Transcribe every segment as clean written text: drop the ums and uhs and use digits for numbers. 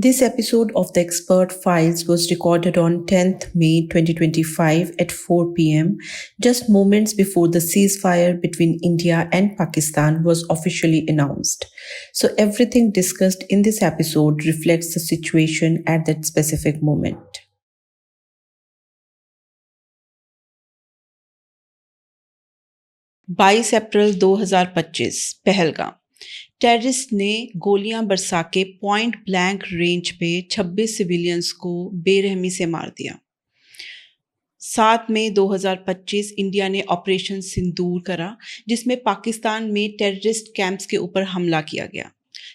This episode of The Expert Files was recorded on 10th May 2025 at 4 p.m., just moments before the ceasefire between India and Pakistan was officially announced. So everything discussed in this episode reflects the situation at that specific moment. बाईस अप्रैल 2025 Pahalgam terrorist ने गोलियां बरसा के point blank range पे 26 civilians को बेरहमी से मार दिया। 7 मई 2025 इंडिया ने ऑपरेशन सिंदूर करा, जिसमें पाकिस्तान में टेररिस्ट कैंप्स के ऊपर हमला किया गया,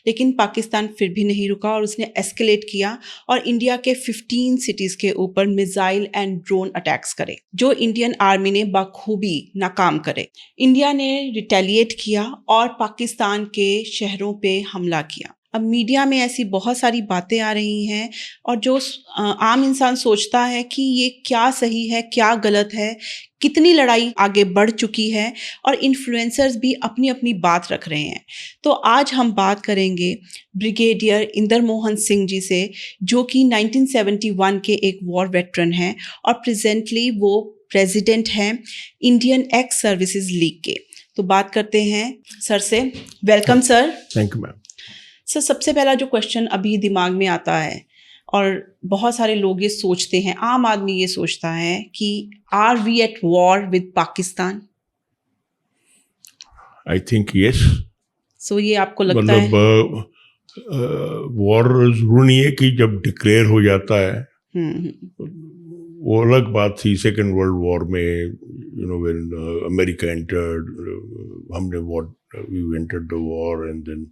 लेकिन पाकिस्तान फिर भी नहीं रुका और उसने एस्केलेट किया और इंडिया के 15 सिटीज़ के ऊपर मिसाइल एंड ड्रोन अटैक्स करे, जो इंडियन आर्मी ने बखूबी नाकाम करे। इंडिया ने रिटेलिएट किया और पाकिस्तान के शहरों पे हमला किया। अब मीडिया में ऐसी बहुत सारी बातें आ रही हैं और जो आम इंसान सोचता है कि ये क्या सही है, क्या गलत है, कितनी लड़ाई आगे बढ़ चुकी है, और इन्फ्लुएंसर्स भी अपनी अपनी बात रख रहे हैं। तो आज हम बात करेंगे ब्रिगेडियर इंदर मोहन सिंह जी से, जो कि 1971 के एक वॉर वेटरन हैं और प्रेजेंटली वो प्रेसिडेंट हैं इंडियन एक्स सर्विसेज लीग के। तो बात करते हैं सर से। Welcome sir. Thank you ma'am. Sir, सबसे पहला जो क्वेश्चन अभी दिमाग में आता है और बहुत सारे लोग ये सोचते हैं, आम आदमी ये सोचता है कि are we at war with Pakistan? I think yes. So ये आपको लगता है? वॉर जरूर नहीं है कि जब डिक्लेयर हो जाता है। वो अलग बात थी सेकेंड वर्ल्ड वॉर में, you know, when America entered, हमने we entered the war and then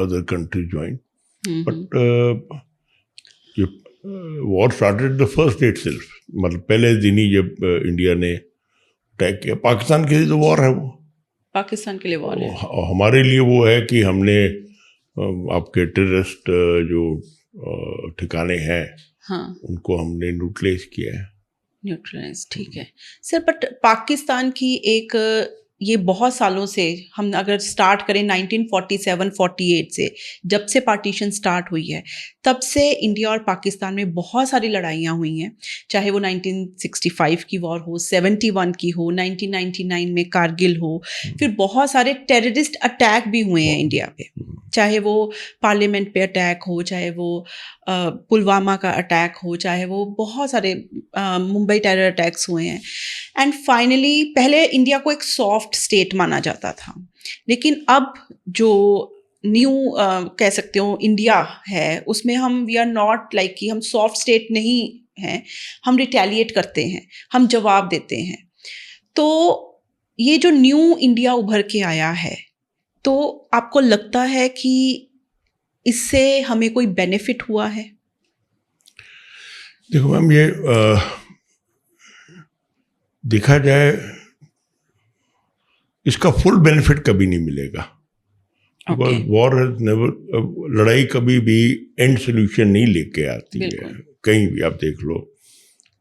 other countries joined. But war started the first day itself. मतलब पहले दिन ही जब इंडिया ने अटैक किया। पाकिस्तान के लिए तो वॉर है, वो पाकिस्तान के लिए वॉर है। हमारे लिए वो है कि हमने आपके टेररिस्ट जो ठिकाने हैं, हाँ, उनको हमने न्यूट्रलाइज किया है। न्यूट्रलाइज, ठीक है सर। बट पाकिस्तान की एक ये बहुत सालों से, हम अगर स्टार्ट करें 1947-48 से, जब से पार्टीशन स्टार्ट हुई है, तब से इंडिया और पाकिस्तान में बहुत सारी लड़ाइयाँ हुई हैं। चाहे वो 1965 की वॉर हो, 71 की हो, 1999 में कारगिल हो, फिर बहुत सारे टेररिस्ट अटैक भी हुए हैं इंडिया पे, चाहे वो पार्लियामेंट पे अटैक हो, चाहे वो पुलवामा का अटैक हो, चाहे वो बहुत सारे मुंबई टेरर अटैक्स हुए हैं। एंड फाइनली पहले इंडिया को एक सॉफ्ट स्टेट माना जाता था, लेकिन अब जो न्यू कह सकते हो इंडिया है, उसमें हम वी आर नॉट लाइक कि हम सॉफ्ट स्टेट नहीं हैं, हम रिटेलिएट करते हैं, हम जवाब देते हैं। तो ये जो न्यू इंडिया उभर के आया है, तो आपको लगता है कि इससे हमें कोई बेनिफिट हुआ है? देखो मैम, ये देखा जाए, इसका फुल बेनिफिट कभी नहीं मिलेगा। बिकॉज वॉर हैज नेवर, लड़ाई कभी भी एंड सोल्यूशन नहीं लेके आती है, कहीं भी आप देख लो।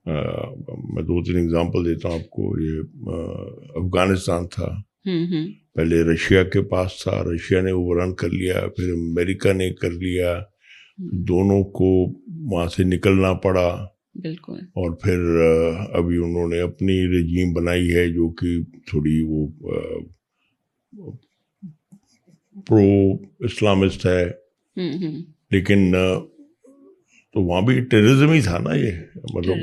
मैं 2-3 एग्जांपल देता हूँ आपको। ये अफगानिस्तान था, पहले रशिया के पास था, रशिया ने ओवररन कर लिया, फिर अमेरिका ने कर लिया, दोनों को वहाँ से निकलना पड़ा। बिल्कुल। और फिर अभी उन्होंने अपनी रेजीम बनाई है जो कि थोड़ी वो प्रो इस्लामिस्ट है, लेकिन तो वहाँ भी टेररिज्म ही था ना, ये मतलब।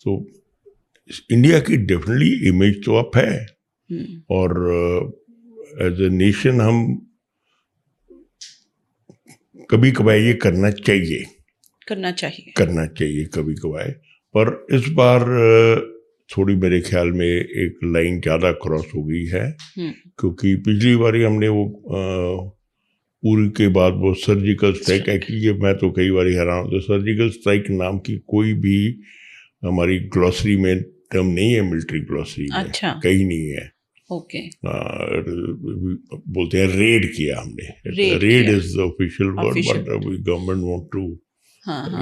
तो इंडिया की डेफिनेटली इमेज तो अप है, और एज ए नेशन हम कभी कभार ये करना चाहिए कभी कभार। पर इस बार थोड़ी मेरे ख्याल में एक लाइन ज़्यादा क्रॉस हो गई है, क्योंकि पिछली बार हमने वो पूरी के बाद वो सर्जिकल स्ट्राइक, एक्चुअली मैं तो कई बार हैरान हूँ, तो सर्जिकल स्ट्राइक नाम की कोई भी हमारी ग्लॉसरी में टर्म नहीं है, मिलिट्री ग्लॉसरी में। अच्छा। कहीं नहीं है। ओके। बोलते हैं रेड किया हमने, raid is the official word, but government want to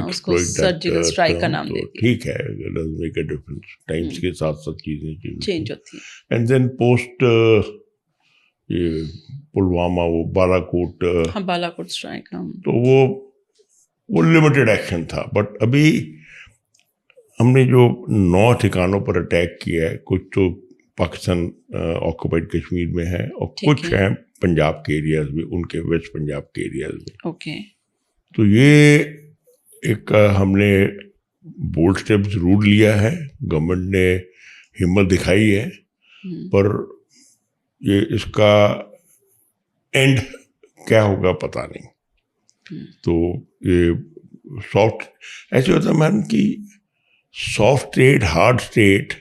उसको सर्जिकल स्ट्राइक का नाम देती है। ठीक है, doesn't make a difference, times के साथ साथ चीजें चेंज होती हैं। एंड देन पोस्ट ये पुलवामा, वो बालाकोट, हाँ बालाकोट स्ट्राइक, तो वो लिमिटेड एक्शन था। बट अभी हमने जो 9 ठिकानों पर अटैक किया है, कुछ तो पाकिस्तान ऑक्युपाइड कश्मीर में है और कुछ हैं पंजाब के एरियाज में, उनके वेस्ट पंजाब के एरियाज में। ओके। तो ये एक हमने बोल्ड स्टेप जरूर लिया है, गवर्नमेंट ने हिम्मत दिखाई है, पर ये इसका एंड क्या होगा पता नहीं। तो ये सॉफ्ट ऐसे होता है मैम कि सॉफ्ट स्टेट, हार्ड स्टेट,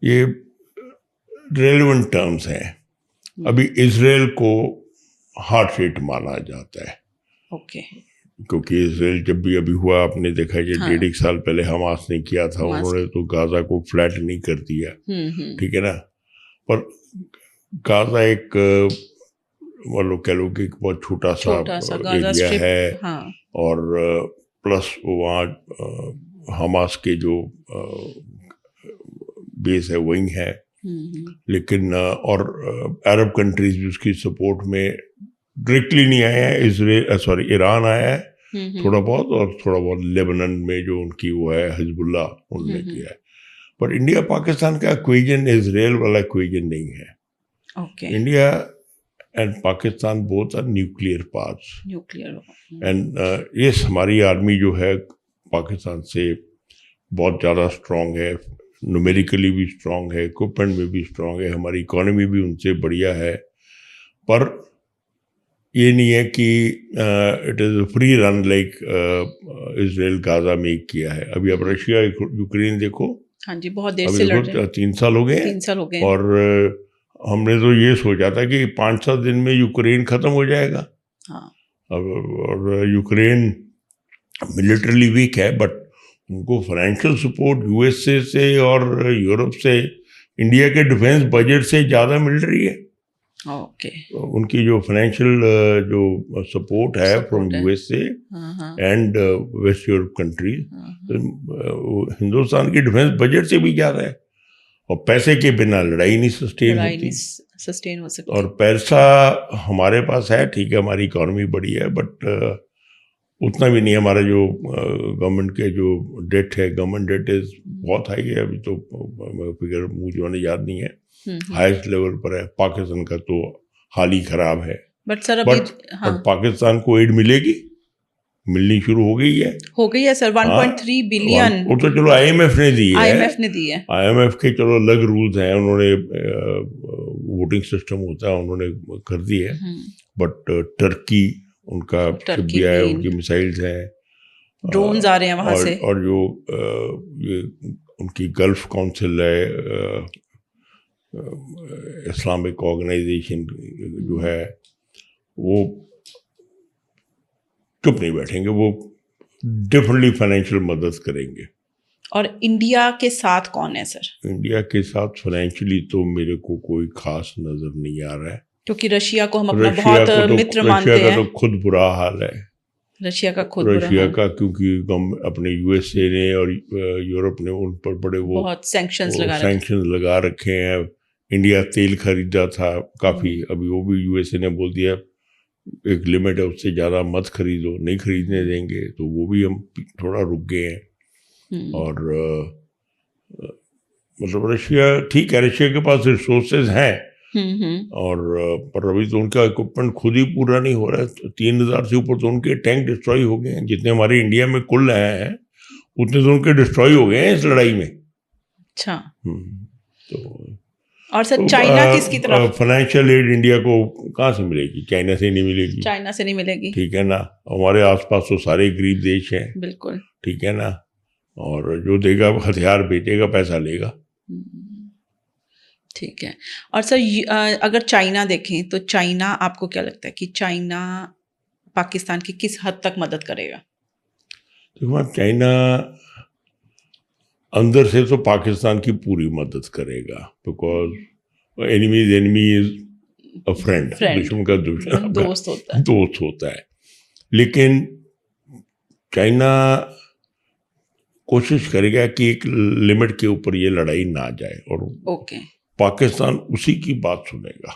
ये रेलेवेंट टर्म्स हैं। अभी इजराइल को हार्ड स्टेट माना जाता है। ओके। क्योंकि इजराइल जब भी अभी हुआ, आपने देखा कि हाँ। 1.5 साल पहले हमास ने किया था, उन्होंने तो गाजा को फ्लैट नहीं कर दिया, ठीक है ना। पर गाजा एक मतलब कह लो कि एक बहुत छोटा सा एरिया है, हाँ। और प्लस वहाँ हमास के जो बेस है विंग है, लेकिन और अरब कंट्रीज भी उसकी सपोर्ट में डायरेक्टली नहीं आए हैं। ईरान आया है थोड़ा बहुत, और थोड़ा बहुत लेबनान में जो उनकी वो है हिजबुल्लाह, उन्होंने किया है। पर इंडिया पाकिस्तान का इक्वेशन इजराइल वाला इक्वेशन नहीं है। Okay. India and Pakistan both are nuclear parts, and yes हमारी आर्मी जो है पाकिस्तान से बहुत ज़्यादा स्ट्रांग है, न्यूमेरिकली भी स्ट्रांग है, इक्विपमेंट में भी स्ट्रांग है, हमारी इकोनॉमी भी उनसे बढ़िया है। पर ये नहीं है कि it is free run like Israel Gaza में किया है। अभी अब रशिया यूक्रेन देखो, हाँ जी, बहुत देर से लड़ रहे हैं। 3 साल हो गए, 3 साल हो गए, और हमने तो ये सोचा था कि 5-7 दिन में यूक्रेन खत्म हो जाएगा। हाँ। और यूक्रेन मिलिटरली वीक है, बट उनको फाइनेंशियल सपोर्ट यूएसए से और यूरोप से इंडिया के डिफेंस बजट से ज़्यादा मिल रही है। ओके। उनकी जो फाइनेंशियल जो सपोर्ट है from USA and west Europe countries, Hindustan की डिफेंस बजट से भी ज़्यादा है। और पैसे के बिना लड़ाई नहीं सस्टेन हो सकती। और पैसा हमारे पास है, ठीक है, हमारी इकोनॉमी बड़ी है, बट उतना भी नहीं। हमारा जो गवर्नमेंट के जो डेट है, गवर्नमेंट डेट इज बहुत हाई है। अभी तो फिगर मुझे याद नहीं है, हाईएस्ट लेवल पर है। पाकिस्तान का तो हाल ही खराब है। बट सर अभी बट पाकिस्तान को एड मिलेगी, मिलनी शुरू हो गई है सर 1.3 बिलियन। वो तो चलो आईएमएफ ने दी है, आईएमएफ के चलो अलग रूल्स हैं, उन्होंने वोटिंग सिस्टम होता है, उन्होंने कर दी है। बट टर्की, उनका शिप भी आया, उनकी मिसाइल्स हैं, ड्रोन्स आ रहे हैं वहां से, और जो ये उनकी गल्फ काउंसिल है, इस्लामिक ऑर्गेनाइजेशन जो है, वो चुप नहीं बैठेंगे, वो डेफिनेटली फाइनेंशियल मदद करेंगे। और इंडिया के साथ कौन है सर? इंडिया के साथ फाइनेंशियली तो मेरे को कोई खास नजर नहीं आ रहा है, क्योंकि रशिया को हम अपना बहुत मित्र मानते हैं। रशिया का तो खुद बुरा हाल है, रशिया का क्योंकि अपने यूएसए ने और यूरोप ने उन पर बड़े वो बहुत सैंक्शंस लगा रखे हैं। इंडिया तेल खरीदा था काफ़ी, अभी वो भी यूएसए ने बोल दिया एक लिमिट है, उससे ज़्यादा मत खरीदो, नहीं खरीदने देंगे, तो वो भी हम थोड़ा रुक गए हैं। और मतलब रशिया ठीक है, रशिया के पास रिसोर्सेज हैं, और पर अभी तो उनका इक्विपमेंट खुद ही पूरा नहीं हो रहा है। 3000 से ऊपर तो उनके टैंक डिस्ट्रॉय हो गए हैं, जितने हमारे इंडिया में कुल हैं उतने तो उनके डिस्ट्रॉय हो गए हैं इस लड़ाई में। अच्छा। तो और सर चाइना किसकी तरफ? फाइनेंशियल एड इंडिया को कहाँ से मिलेगी? चाइना से नहीं मिलेगी। चाइना से नहीं मिलेगी, ठीक है ना। हमारे आसपास तो सारे गरीब देश हैं, बिल्कुल, ठीक है ना। और जो देगा हथियार बेचेगा, पैसा लेगा। ठीक है। और सर अगर चाइना देखें तो चाइना, आपको क्या लगता है कि चाइना पाकिस्तान की किस हद तक मदद करेगा? देखो, चाइना अंदर से तो पाकिस्तान की पूरी मदद करेगा, because enemy is a friend, दुश्मन का दुश्मन दोस्त होता है। लेकिन चाइना कोशिश करेगा कि एक लिमिट के ऊपर ये लड़ाई ना जाए, और पाकिस्तान उसी की बात सुनेगा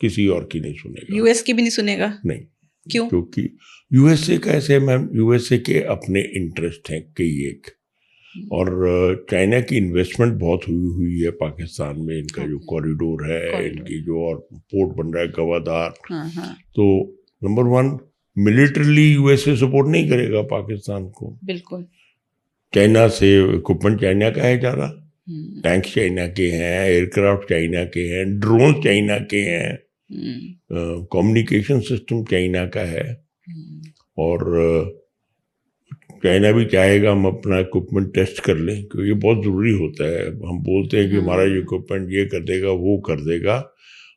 किसी और की नहीं सुनेगा। यूएस की भी नहीं सुनेगा? नहीं। क्यों? क्योंकि यूएसए का ऐसे मैम, यूएसए के अपने इंटरेस्ट हैं कई एक, और चाइना की इन्वेस्टमेंट बहुत हुई है पाकिस्तान में। इनका जो कॉरिडोर है, इनकी जो और पोर्ट बन रहा है गवादार, तो नंबर 1 मिलिटरीली यूएसए सपोर्ट नहीं करेगा पाकिस्तान को। बिल्कुल। चाइना से इक्विपमेंट चाइना का है ज़्यादा, टैंक चाइना के हैं, एयरक्राफ्ट चाइना के हैं, ड्रोन चाइना के हैं, कम्युनिकेशन सिस्टम चाइना का है, और चाइना भी चाहेगा हम अपना इक्विपमेंट टेस्ट कर लें, क्योंकि ये बहुत ज़रूरी होता है। हम बोलते हैं कि हमारा ये इक्विपमेंट ये कर देगा, वो कर देगा,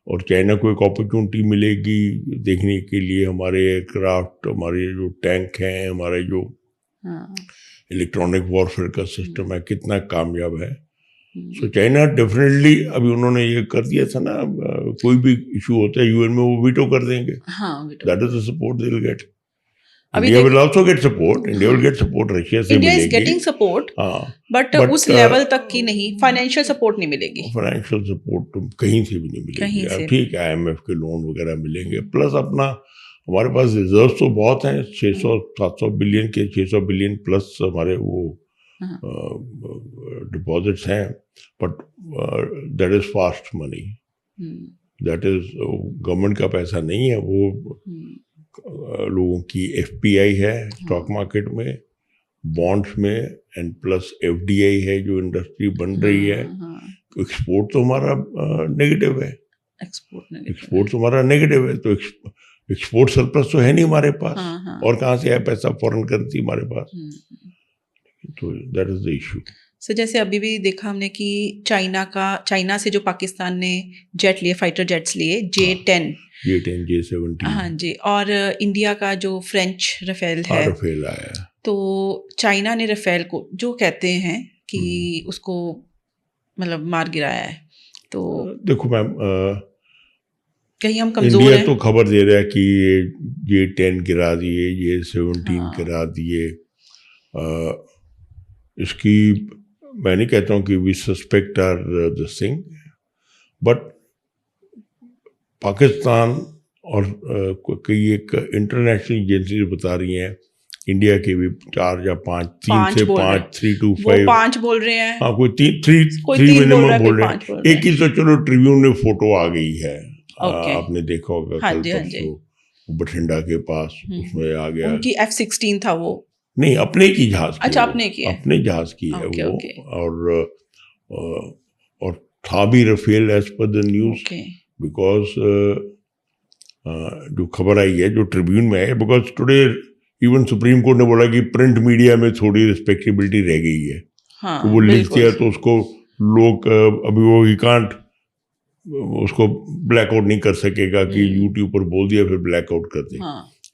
और चाइना को एक अपॉर्चुनिटी मिलेगी देखने के लिए हमारे एयरक्राफ्ट, हमारे जो टैंक हैं, हमारे जो इलेक्ट्रॉनिक वॉरफेयर का सिस्टम है कितना कामयाब है। सो चाइना डेफिनेटली, अभी उन्होंने ये कर दिया था ना, कोई भी इशू होता है यूएन में वो वीटो कर देंगे। That is the support they will get. India will also get support, India will get support, Russia से इंडिया मिलेगी। इज गेटिंग सपोर्ट, बट उस लेवल तक की नहीं, फाइनेंशियल सपोर्ट नहीं मिलेगी। फाइनेंशियल सपोर्ट तो कहीं से भी नहीं मिलेगी। ठीक है, IMF के लोन वगैरह मिलेंगे, प्लस अपना हमारे पास रिजर्व तो बहुत हैं, 600-700 बिलियन के, 600 बिलियन प्लस हमारे वो डिपॉजिट्स हैं, but that is fast money, that is government का पैसा नहीं है, वो लोगों की FPI है स्टॉक मार्केट में, बॉन्ड्स में, एंड प्लस FDI है जो इंडस्ट्री बन रही है। एक्सपोर्ट तो हमारा नेगेटिव है, एक्सपोर्ट तो हमारा नेगेटिव है, तो एक्सपोर्ट सरप्लस तो है नहीं हमारे पास, और कहाँ से आया पैसा, फॉरेन करेंसी हमारे पास, तो दैट इज द इशू। सो जैसे अभी भी देखा हमने कि चाइना से जो पाकिस्तान ने जेट लिए, फाइटर जेट्स लिए, J-10, J-17, हाँ जी, और इंडिया का जो फ्रेंच रफेल है, रफेल आया, तो चाइना ने रफेल को जो कहते हैं कि उसको मतलब मार गिराया है, तो देखो मैम, कहीं हम कमजोर इंडिया हैं? तो खबर दे रहा है कि ये J-10 गिरा दिए, J-17 गिरा दिए। इसकी मैं नहीं कहता हूँ कि we suspect are this thing, but Pakistan और कई एक इंटरनेशनल एजेंसी बता रही हैं, इंडिया के भी 4 या 5, 3 से 5, 3 to 5, 5 बोल रहे हैं, हाँ, कोई 3 मिनिमम बोल रहे हैं। एक ही तो चलो ट्रिब्यून में फोटो आ गई है, आपने देखा होगा कल परसों, बठिंडा के पास उसमें आ गया, उनकी F-16 था वो, नहीं अपने की जहाज की, अच्छा अपने की है, अपने जहाज की है वो, और था भी Rafale as per the news, because जो खबर आई है जो ट्रिब्यून में है, because today even Supreme Court ने बोला कि प्रिंट मीडिया में थोड़ी रिस्पेक्टेबिलिटी रह गई है, तो वो लिख दिया तो उसको लोग अभी वो ही कांट उसको ब्लैकआउट नहीं कर सकेगा कि यूट्यूब पर बोल दिया फिर ब्लैकआउट कर दे।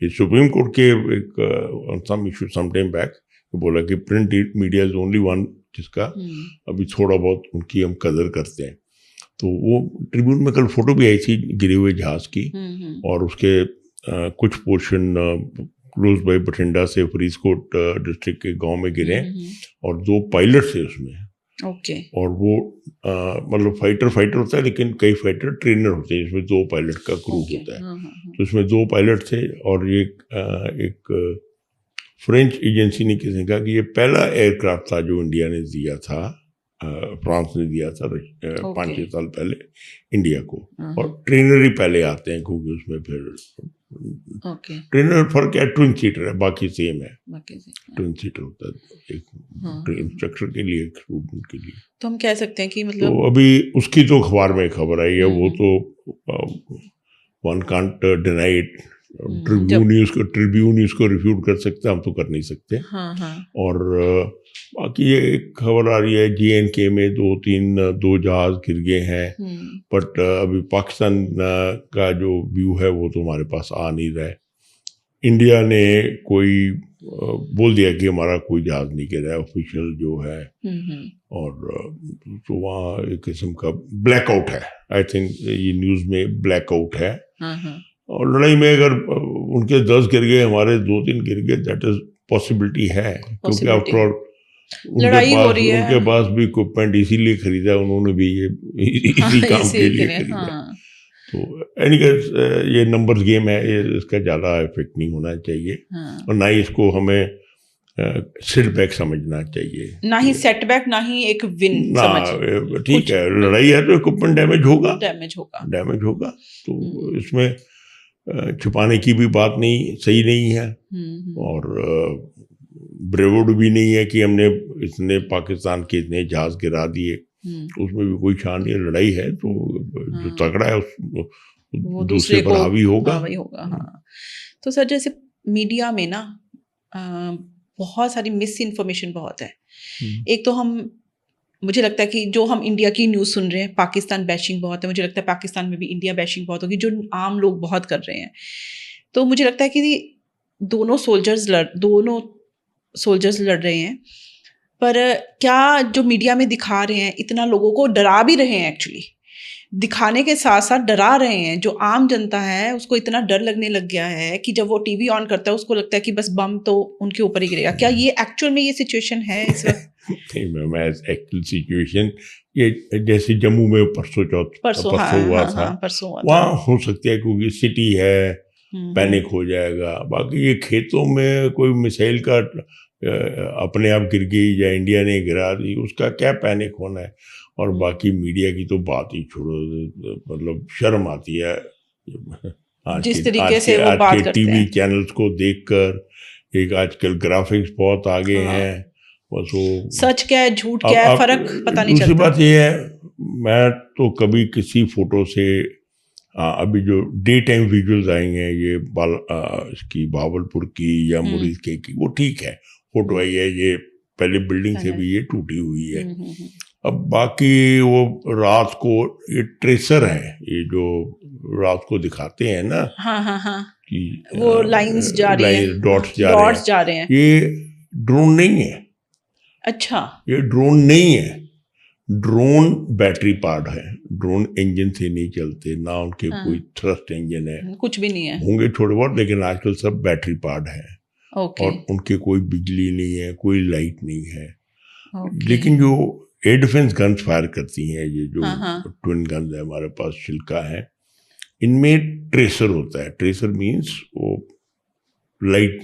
ये सुप्रीम कोर्ट के एक some issue some time back बोला कि print media is only one जिसका अभी थोड़ा बहुत उनकी हम कदर करते हैं। तो वो ट्रिब्यून में कल फोटो भी आई थी गिरे हुए जहाज की, और उसके कुछ पोर्शन क्लोज बाय बठिंडा से फरीदकोट डिस्ट्रिक्ट के गांव में गिरे, और 2 पायलट थे उसमें। और वो मतलब फाइटर होता है, लेकिन कई फाइटर ट्रेनर होते हैं, इसमें 2 पायलट का क्रू होता है। तो इसमें 2 पायलट थे, और एक फ्रेंच एजेंसी ने किसी ने कहा कि ये पहला एयरक्राफ्ट था जो इंडिया ने दिया था, फ्रांस ने दिया था 5-6 साल पहले इंडिया को, और ट्रेनर ही पहले आते हैं, क्योंकि उसमें फिर ट्रेनर फर्क है, ट्विन सीटर है, बाकी सेम है, ट्विन सीटर होता है, एक इंस्ट्रक्टर के लिए, एक स्टूडेंट के लिए। तो हम कह सकते हैं कि मतलब तो अभी उसकी तो अखबार में खबर आई है, वो तो one can't deny it, Tribune ही उसको रिफ्यूट कर सकते, हम तो कर नहीं सकते। और बाकी ये एक खबर आ रही है JNK में 2 जहाज गिर गए हैं, बट अभी पाकिस्तान का जो व्यू है वो तो हमारे पास आ नहीं रहा है। इंडिया ने कोई बोल दिया कि हमारा कोई जहाज नहीं गिरा है, ऑफिशियल जो है, और तो वहाँ एक किस्म का ब्लैकआउट है, आई थिंक ये न्यूज़ में ब्लैकआउट है। और लड़ाई में अगर उनके 10 गिर गए, हमारे 2-3 गिर गए, दैट इज पॉसिबिलिटी है, क्योंकि आफ्टर ऑल उनके पास भी इक्विपमेंट इसीलिए खरीदा उन्होंने भी, ये इसी काम के लिए खरीदा। तो एनी ये नंबर्स गेम है, ये इसका ज़्यादा इफेक्ट नहीं होना चाहिए। हाँ। और ना ही इसको हमें सेटबैक समझना चाहिए, ना ही सेटबैक, ना ही एक विन ना समझ। ठीक है, लड़ाई है तो इक्विपमेंट डैमेज होगा, डैमेज होगा। तो इसमें छुपाने की भी बात नहीं, सही नहीं है। और ब्रेवुड भी नहीं है कि हमने इसने पाकिस्तान के इतने जहाज गिरा दिए, उसमें भी कोई शान नहीं है। लड़ाई है तो जो तगड़ा है वो दूसरे पर हावी होगा। हाँ। तो सर जैसे मीडिया में ना बहुत सारी मिस इन्फॉर्मेशन बहुत है। एक तो मुझे लगता है कि जो हम इंडिया की न्यूज़ सुन रहे हैं, पाकिस्तान बैशिंग बहुत है। मुझे लगता है पाकिस्तान में भी इंडिया बैशिंग बहुत होगी, जो आम लोग बहुत कर रहे हैं। तो मुझे लगता है कि दोनों सोल्जर्स लड़ रहे हैं, पर क्या जो मीडिया में दिखा रहे हैं इतना लोगों को डरा भी रहे हैं, एक्चुअली दिखाने के साथ साथ डरा रहे हैं। जो आम जनता है उसको इतना डर लगने लग गया है कि जब वो टीवी ऑन करता है उसको लगता है कि बस बम तो उनके ऊपर ही गिरेगा। क्या ये एक्चुअल में ये सिचुएशन है इस वक्त? नहीं मैम, एक्चुअल सिचुएशन ये जैसे जम्मू में परसों हुआ था, वहाँ हो सकता है क्योंकि सिटी है, पैनिक हो जाएगा। बाकी ये खेतों में कोई मिसाइल का अपने आप गिर गई या इंडिया ने गिरा दी, उसका क्या पैनिक होना है। और बाकी मीडिया की तो बात ही छोड़ो, मतलब शर्म आती है जिस तरीके से वो बात करते टीवी हैं। चैनल्स को देखकर। एक आजकल ग्राफिक्स बहुत आगे हैं, बस वो सच क्या है झूठ क्या है फर्क पता नहीं चलता। दूसरी बात ये है, मैं तो कभी किसी फोटो से अभी जो डे टाइम विजुअल्स आएंगे ये इसकी भावलपुर की या मुरीद की वो ठीक है, फोटो आई है, ये पहले बिल्डिंग से भी ये टूटी हुई है। अब बाकी वो रात को ये ट्रेसर हैं, ये जो रात को दिखाते हैं ना, कि वो लाइंस जा रही हैं, डॉट्स जा रहे हैं, ये ड्रोन नहीं है। अच्छा, ये ड्रोन नहीं है, ड्रोन बैटरी पार्ट है। ड्रोन इंजन से नहीं चलते, ना उनके कोई थ्रस्ट इंजन है, कुछ भी नहीं है, होंगे थोड़े बहुत, लेकिन आजकल सब बैटरी पार्ट है। और उनके कोई बिजली नहीं है, कोई लाइट नहीं है। लेकिन जो एयर डिफेंस गन्स फायर करती हैं, ये जो ट्विन गन्स है हमारे पास, शिल्का है, इनमें ट्रेसर होता है। ट्रेसर मीन्स वो लाइट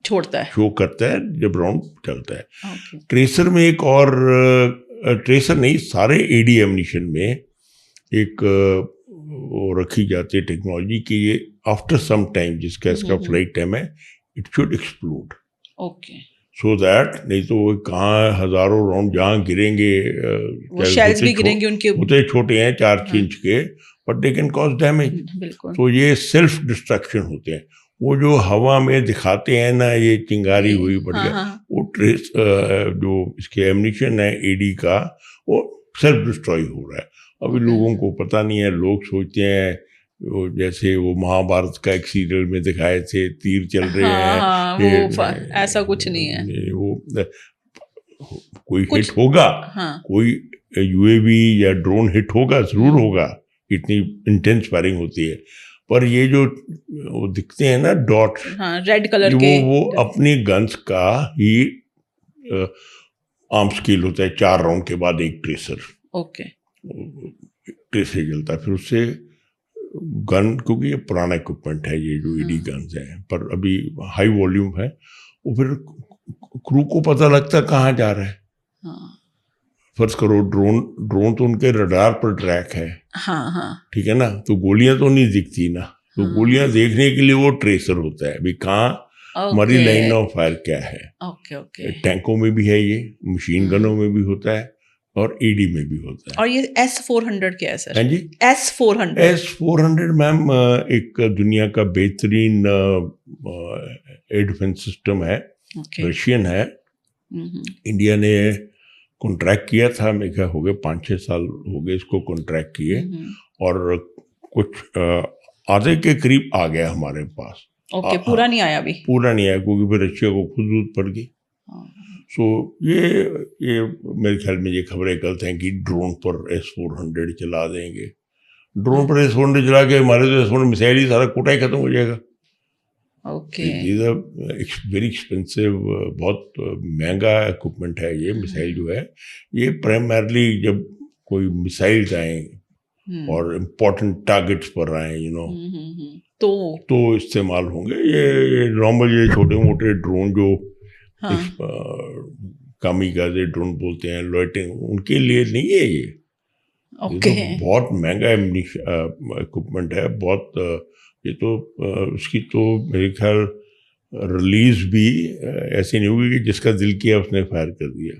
छोड़ता है, शो करता है जब राउंड चलता है। ट्रेसर में एक और ट्रेसर नहीं, सारे एडी एम्यूनिशन में एक वो रखी जाती है टेक्नोलॉजी कि ये आफ्टर सम टाइम, जिसका इसका फ्लाइट टाइम है, it should explode. So that, नहीं तो वो कहाँ हजारों राउंड जहाँ गिरेंगे, शेल्स भी गिरेंगे उनके, होते छोटे हैं 4 इंच के, but they can cause damage. तो ये सेल्फ डिस्ट्रक्शन होते हैं। वो जो हवा में दिखाते हैं ना, ये चिंगारी हुई बढ़िया, वो ट्रेस जो इसके एम्यूनिशन है एडी का, वो सेल्फ डिस्ट्रॉय हो रहा है। अभी लोगों को पता नहीं है, लोग सोचते हैं वो जैसे वो महाभारत का एक सीरियल में दिखाए थे, तीर चल रहे हैं, वो ऐसा कुछ नहीं है। वो कोई हिट होगा, कोई यूएवी या ड्रोन हिट होगा, जरूर होगा, इतनी इंटेंस फायरिंग होती है। पर ये जो वो दिखते हैं ना डॉट, रेड कलर के, वो अपनी गन्स का ही आर्म स्केल होता है। 4 राउंड के बाद एक ट्रेसर ट्रेसर जलता है, फिर उससे गन, क्योंकि ये पुराना इक्विपमेंट है, ये जो ईडी गन्स हैं, पर अभी हाई वॉल्यूम है, वो फिर क्रू को पता लगता है कहाँ जा रहा है। फर्ज करो ड्रोन तो उनके रडार पर ट्रैक है, ठीक है ना, तो गोलियां तो नहीं दिखती ना, तो गोलियां देखने के लिए वो ट्रेसर होता है, अभी कहाँ हमारी लाइन ऑफ फायर क्या है। टैंकों में भी है, ये मशीन गनों में भी होता है, और ईडी में भी होता है। और ये S-400 क्या है सर? हाँ जी, S-400 मैम एक दुनिया का बेहतरीन एयर डिफेंस सिस्टम है, रशियन है। इंडिया ने कॉन्ट्रैक्ट किया था, मेरे ख्याल हो गए 5-6 साल हो गए इसको कॉन्ट्रैक्ट किए, और कुछ आधे के करीब आ गया हमारे पास। पूरा नहीं आया अभी? पूरा नहीं आया, क्योंकि फिर रशिया को खुद जरूरत पड़ गई। सो ये मेरे ख्याल में ये खबरें गलत हैं कि ड्रोन पर S-400 चला देंगे। ड्रोन पर S-400 चला के हमारे तो S-400 मिसाइल ही सारा कोटा ही खत्म हो जाएगा। वेरी एक्सपेंसिव, बहुत महंगा इक्विपमेंट है ये मिसाइल जो है। ये प्राइमरली जब कोई मिसाइल्स आए और इम्पोर्टेंट टारगेट्स पर आए, तो इस्तेमाल होंगे। ये नॉर्मल ये छोटे मोटे ड्रोन जो कामिकाज़े ड्रोन बोलते हैं, लॉयटिंग, उनके लिए नहीं है ये। ये तो बहुत महंगा इक्विपमेंट है, बहुत। ये तो उसकी तो मेरे ख्याल रिलीज भी ऐसी नहीं होगी कि जिसका दिल किया उसने फायर कर दिया।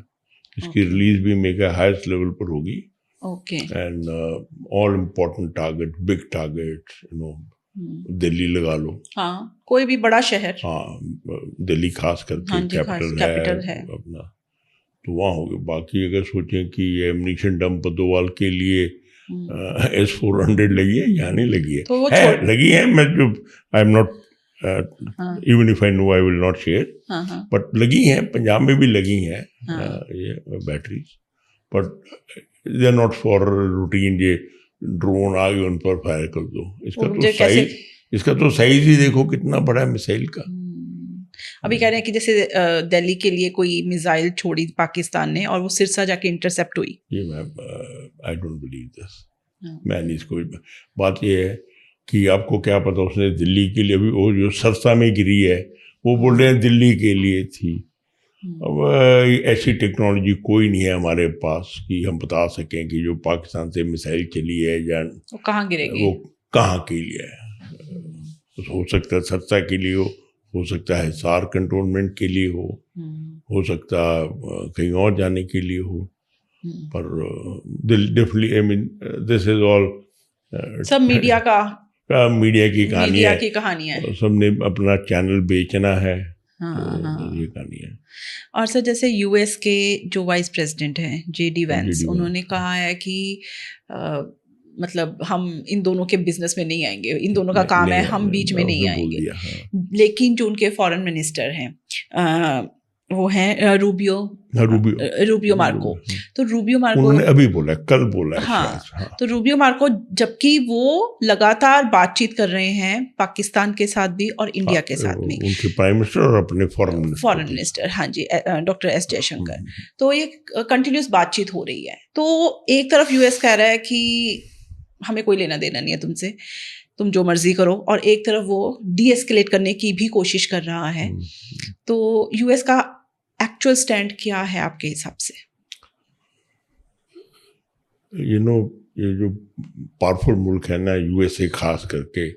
इसकी रिलीज भी मेरे ख्याल हाईएस्ट लेवल पर होगी। And all important target, big target, Delhi लगा लो, कोई भी बड़ा शहर, दिल्ली खास करके कैपिटल है अपना, तो वहाँ हो गए। बाकी अगर सोचें कि ये एमनीशन डंप बदोवाल के लिए S-400 लगी है, यहाँ नहीं लगी है, तो लगी है। मैं जो I am not even if I know I will not share, but लगी हैं, पंजाब में भी लगी हैं ये batteries, but they are not for routine. ये ड्रोन आ गए उन पर फायर कर दो। इसका तो साइज ही देखो कितना बड़ा है मिसाइल का। अभी कह रहे हैं कि जैसे दिल्ली के लिए कोई मिसाइल छोड़ी पाकिस्तान ने और वो सिरसा जाके इंटरसेप्ट हुई। ये मैं आई डोंट बिलीव दिस। मैं नहीं, इसको बात ये है कि आपको क्या पता उसने दिल्ली के लिए, अभी वो जो सिरसा में गिरी है वो बोल रहे हैं दिल्ली के लिए थी। अब ऐसी टेक्नोलॉजी कोई नहीं है हमारे पास कि हम बता सकें कि जो पाकिस्तान से मिसाइल चली है या वो कहाँ गिरेगी, वो कहाँ के लिए है। हो सकता है सिरसा के लिए हो सकता है हिसार कंटोनमेंट के लिए हो सकता कहीं और जाने के लिए हो, पर definitely I mean this is all सब मीडिया की कहानी है। सबने अपना चैनल बेचना है। ये कहानी है। और सर जैसे यूएस के जो वाइस प्रेसिडेंट हैं JD Vance, उन्होंने कहा है कि मतलब हम इन दोनों के बिजनेस में नहीं आएंगे, इन दोनों का काम है, हम बीच में नहीं आएंगे। लेकिन जो उनके फॉरेन मिनिस्टर हैं वो हैं रूबियो मार्को। तो रूबियो मार्को उन्होंने अभी बोला, कल बोला है। हाँ। तो रूबियो मार्को जबकि वो लगातार बातचीत कर रहे हैं पाकिस्तान के साथ भी और इंडिया के साथ भी, उनके प्राइम मिनिस्टर और अपने फॉरेन मिनिस्टर, हाँ जी, डॉक्टर S जयशंकर। तो ये कंटिन्यूस बातचीत हो रही है। तो एक तरफ यूएस कह रहा है कि हमें कोई लेना देना नहीं है तुमसे, तुम जो मर्जी करो, और एक तरफ वो डीएस्केलेट करने की भी कोशिश कर रहा है। तो यूएस का एक्चुअल स्टैंड क्या है आपके हिसाब से? ये जो पावरफुल मुल्क है ना, यूएसए खास करके,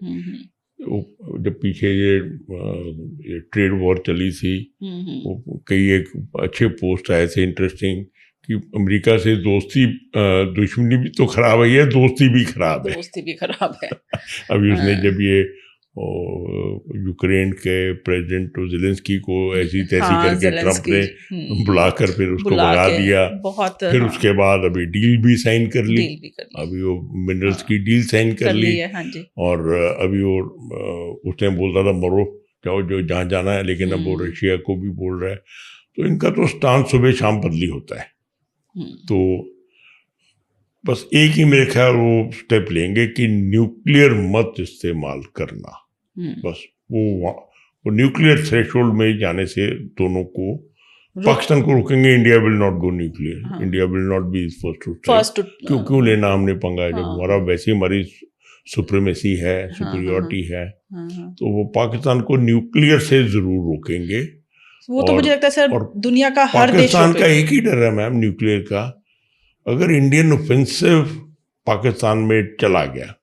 जब पीछे ये ट्रेड वॉर चली थी, कई एक अच्छे पोस्ट आए थे इंटरेस्टिंग कि अमेरिका से दुश्मनी भी तो खराब है, दोस्ती भी खराब है। अभी उसने जब ये यूक्रेन के प्रेसिडेंट ज़ेलेंस्की को ऐसी तैसी करके ट्रम्प ने बुलाकर फिर उसको भगा दिया। फिर उसके बाद अभी डील भी साइन कर ली। अभी वो मिनरल्स की डील साइन कर ली। और अभी वो उसने बोलता था मरो जाओ जो जहाँ जाना है, लेकिन अब वो रशिया को भी बोल रहा है। तो इनका तो स्टांस सुबह शाम बदली होता है। तो बस एक ही मेरे ख्याल वो स्टेप लेंगे कि न्यूक्लियर मत इस्तेमाल करना। बस वो न्यूक्लियर थ्रेशोल्ड में जाने से दोनों को, पाकिस्तान को रोकेंगे। India will not go nuclear, India will not be first to क्यों लेना हमने पंगा, जब हमारा वैसे हमारी सुप्रीमेसी है, सुपीरियरिटी है। तो वो पाकिस्तान को न्यूक्लियर से जरूर रोकेंगे। वो तो मुझे लगता है सर दुनिया का हर देश, पाकिस्तान का एक ही डर है मैम न्यूक्लियर का, अगर इंडियन ऑफेंसिव पाकिस्तान में चला गया।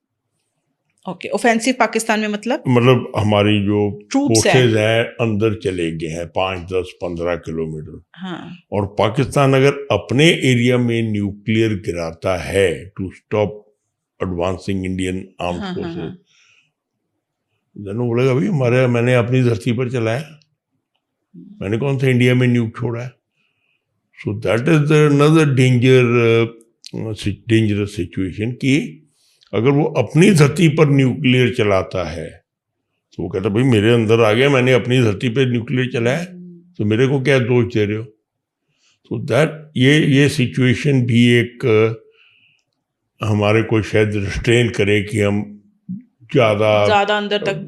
ओके, ऑफेंसिव पाकिस्तान में मतलब हमारी जो फोर्सेज हैं अंदर चले गए हैं 5, 10, 15 किलोमीटर। और पाकिस्तान अगर अपने एरिया में न्यूक्लियर गिराता है to stop advancing Indian armed forces, जनों बोलेगा भाई मैंने अपनी धरती पर चलाया, मैंने कौन सा इंडिया में न्यूक छोड़ा है। So that is another dangerous situation कि अगर वो अपनी धरती पर न्यूक्लियर चलाता है तो वो कहता भाई मेरे अंदर आ गया, मैंने अपनी धरती पर न्यूक्लियर चलाया, तो मेरे को क्या दोष दे रहे हो। तो दैट ये सिचुएशन भी एक हमारे को शायद रिस्ट्रेन करे कि हम ज्यादा अंदर तक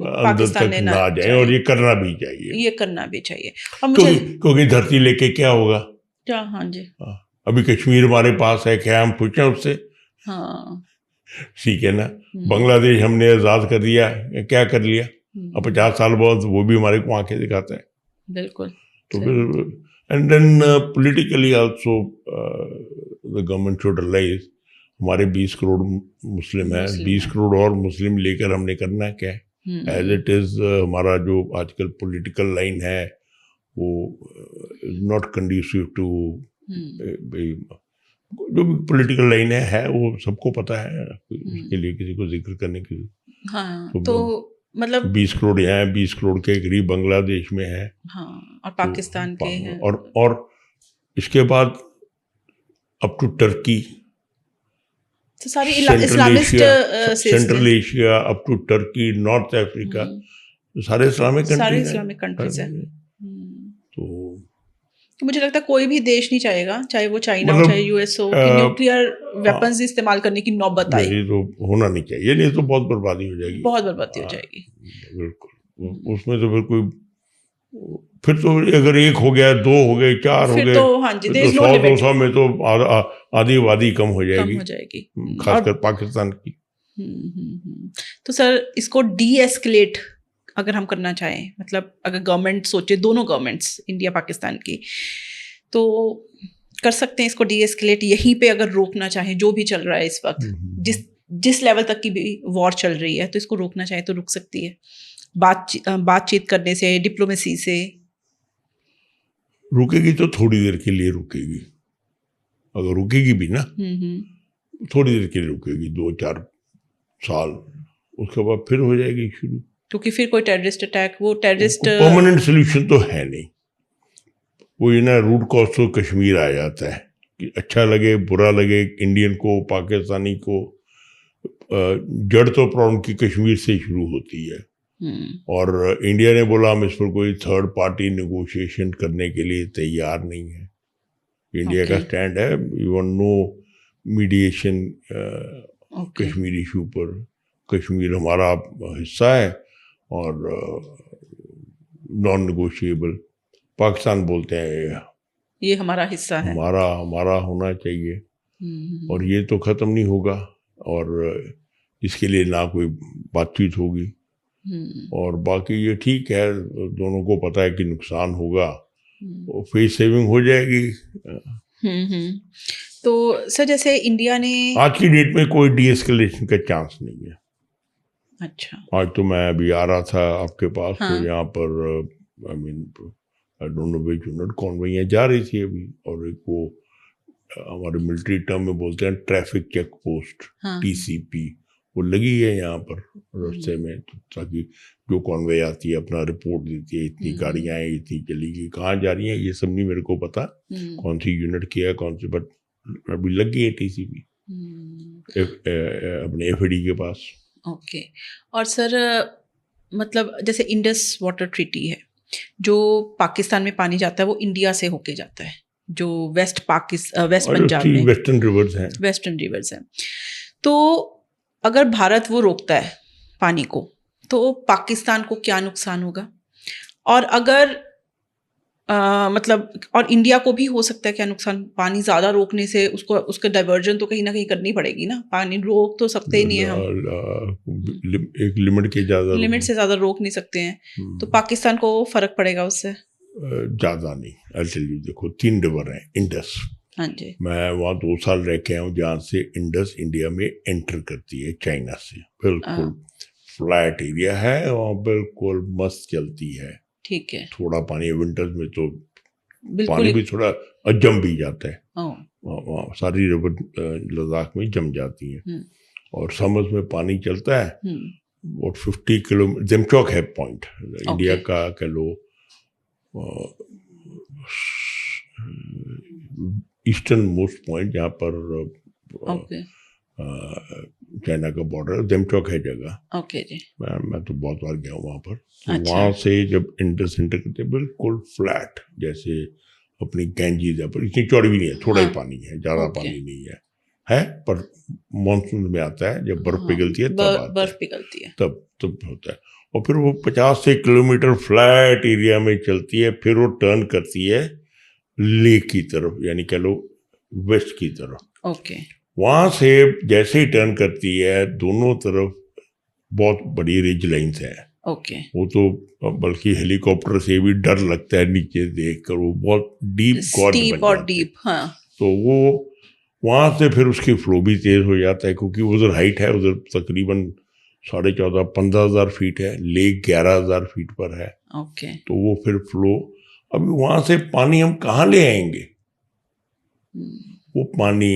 ना जाए, और ये करना भी चाहिए। क्योंकि धरती लेके क्या होगा। हाँ जी, अभी कश्मीर हमारे पास है, क्या हम पूछें उससे। ठीक है ना। बांग्लादेश हमने आज़ाद कर दिया, क्या कर लिया, अब 50 साल बाद वो भी हमारे को आंखें दिखाता है। बिल्कुल। तो फिर and then politically also the government should realise हमारे 20 करोड़ मुस्लिम हैं, 20 करोड़ और मुस्लिम लेकर हमने करना क्या है। एज इट इज़ हमारा जो आजकल पॉलिटिकल लाइन है वो नॉट कंड्यूसिव टू, जो भी पॉलिटिकल लाइन है वो सबको पता है, उसके लिए किसी को जिक्र करने की। हाँ, तो मतलब 20 करोड़ यहाँ है, 20 करोड़ के करीब बांग्लादेश में है। हाँ, और पाकिस्तान के हैं, और इसके बाद अप टू टर्की, तो सारी Islamist Central Asia up to Turkey, North Africa, सारे इस्लामिक कंट्रीज हैं। तो मुझे लगता है कोई भी देश नहीं चाहेगा, चाहे वो चाइना हो चाहे यूएस हो, कि न्यूक्लियर वेपन्स इस्तेमाल करने की नौबत आए। ये तो होना नहीं चाहिए, नहीं तो बहुत बर्बादी हो जाएगी, बहुत बर्बादी हो जाएगी। बिल्कुल, उसमें तो फिर कोई, फिर तो अगर एक हो गया, 2 हो गए, 4 हो गए, तो हाँ जी, तो 100-200 में तो आधी आबादी कम हो जाएगी, खासकर पाकिस्तान की। तो सर इसको डी एस्केलेट अगर हम करना चाहें, मतलब अगर गवर्नमेंट सोचे, दोनों गवर्नमेंट्स इंडिया पाकिस्तान की, तो कर सकते हैं इसको डी एस्केलेट, यहीं पे अगर रोकना चाहें जो भी चल रहा है इस वक्त, जिस लेवल तक की भी वॉर चल रही है, तो इसको रोकना चाहे तो रुक सकती है बातचीत करने से, डिप्लोमेसी से। रुकेगी तो थोड़ी देर के लिए रुकेगी, अगर रुकेगी भी ना थोड़ी देर के लिए रुकेगी, 2-4 साल, उसके बाद फिर हो जाएगी शुरू, क्योंकि फिर कोई टेररिस्ट अटैक, वो टेररिस्ट परमानेंट सोल्यूशन तो है नहीं। वो ये ना रूट कॉज तो कश्मीर आ जाता है, कि अच्छा लगे बुरा लगे इंडियन को, पाकिस्तानी को, जड़ तो प्रॉब्लम की कश्मीर से शुरू होती है। और इंडिया ने बोला हम इस पर कोई थर्ड पार्टी नेगोशिएशन करने के लिए तैयार नहीं है। इंडिया का स्टैंड है, you want no mediation Kashmir issue पर, कश्मीर हमारा हिस्सा है और नॉन नेगोशिएबल। पाकिस्तान बोलते हैं ये हमारा हिस्सा है, हमारा होना चाहिए, और ये तो ख़त्म नहीं होगा, और इसके लिए ना कोई बातचीत होगी। और बाकी ये ठीक है, दोनों को पता है कि नुकसान होगा, तो फेस सेविंग हो जाएगी। तो सर जैसे इंडिया ने आज की डेट में कोई डी एस्केलेशन का चांस नहीं है। अच्छा, आज तो मैं अभी आ रहा था आपके पास, तो यहाँ पर I don't know which unit convoy जा रही थी अभी, और एक वो हमारे मिलिट्री टर्म में बोलते हैं ट्रैफिक चेक पोस्ट, TCP, वो लगी है यहाँ पर रास्ते में, तो ताकि जो कॉन्वे आती है अपना रिपोर्ट देती है, इतनी गाड़ियाँ हैं, इतनी चली गई, कहाँ जा रही हैं, ये सब नहीं मेरे को पता, कौन सी यूनिट की है कौन सी, बट अभी लगी है TCP अपने FAD के पास। ओके। और सर मतलब जैसे इंडस वाटर ट्रीटी है, जो पाकिस्तान में पानी जाता है वो इंडिया से होके जाता है, जो वेस्ट पंजाब में वेस्टर्न रिवर्स हैं। तो अगर भारत वो रोकता है पानी को, तो पाकिस्तान को क्या नुकसान होगा, और अगर मतलब और इंडिया को भी हो सकता है क्या नुकसान, पानी ज़्यादा रोकने से उसका डाइवर्जन तो कहीं ना कहीं करनी पड़ेगी ना, पानी रोक तो सकते ही नहीं है हम, एक लिमिट से ज़्यादा रोक नहीं सकते हैं, तो पाकिस्तान को फर्क पड़ेगा उससे? ज़्यादा नहीं। देखो 3 रिवर हैं, इंडस, हाँ जी, मैं वहाँ 2 साल रह के आया हूँ, जहाँ से इंडस इंडिया में एंटर करती है चाइना से, बिल्कुल फ्लैट एरिया है और बिल्कुल मस्त चलती है, ठीक है। थोड़ा पानी विंटर्स में तो पानी भी थोड़ा जम भी जाता है, सारी रिवर लद्दाख में जम जाती है, और समर्स में पानी चलता है, और 50 किलोमीटर जमचौक है पॉइंट, इंडिया का कह लो ईस्टर्न मोस्ट पॉइंट, जहाँ पर चाइना का बॉर्डर, जमचौक है जगह। ओके जी। मैं तो बहुत बार गया हूँ वहाँ पर। अच्छा। वहाँ से जब इंडस एंटर करते बिल्कुल फ्लैट, जैसे अपनी गैंजीज है, पर इतनी चौड़ी भी नहीं है, थोड़ा ही पानी है, ज़्यादा पानी नहीं है, पर मानसून में आता है, जब बर्फ पिघलती है तब होता है, और फिर वो 50 किलोमीटर फ्लैट एरिया में चलती है, फिर वो टर्न करती है लेक की तरफ, यानी कह लो वेस्ट की तरफ। ओके। वहाँ से जैसे ही टर्न करती है दोनों तरफ बहुत बड़ी रिज लाइन्स हैं। ओके। वो तो बल्कि हेलीकॉप्टर से भी डर लगता है नीचे देख कर, वो बहुत डीप गॉर्ज बन और जाते हैं। डीप, हाँ। तो वो वहाँ से फिर उसकी फ्लो भी तेज हो जाता है, क्योंकि उधर हाइट है, उधर तकरीबन 14,500-15,000 फीट है, लेक 11,000 फीट पर है। ओके। तो वो फिर फ्लो, अभी वहाँ से पानी हम कहाँ ले आएंगे? वो पानी,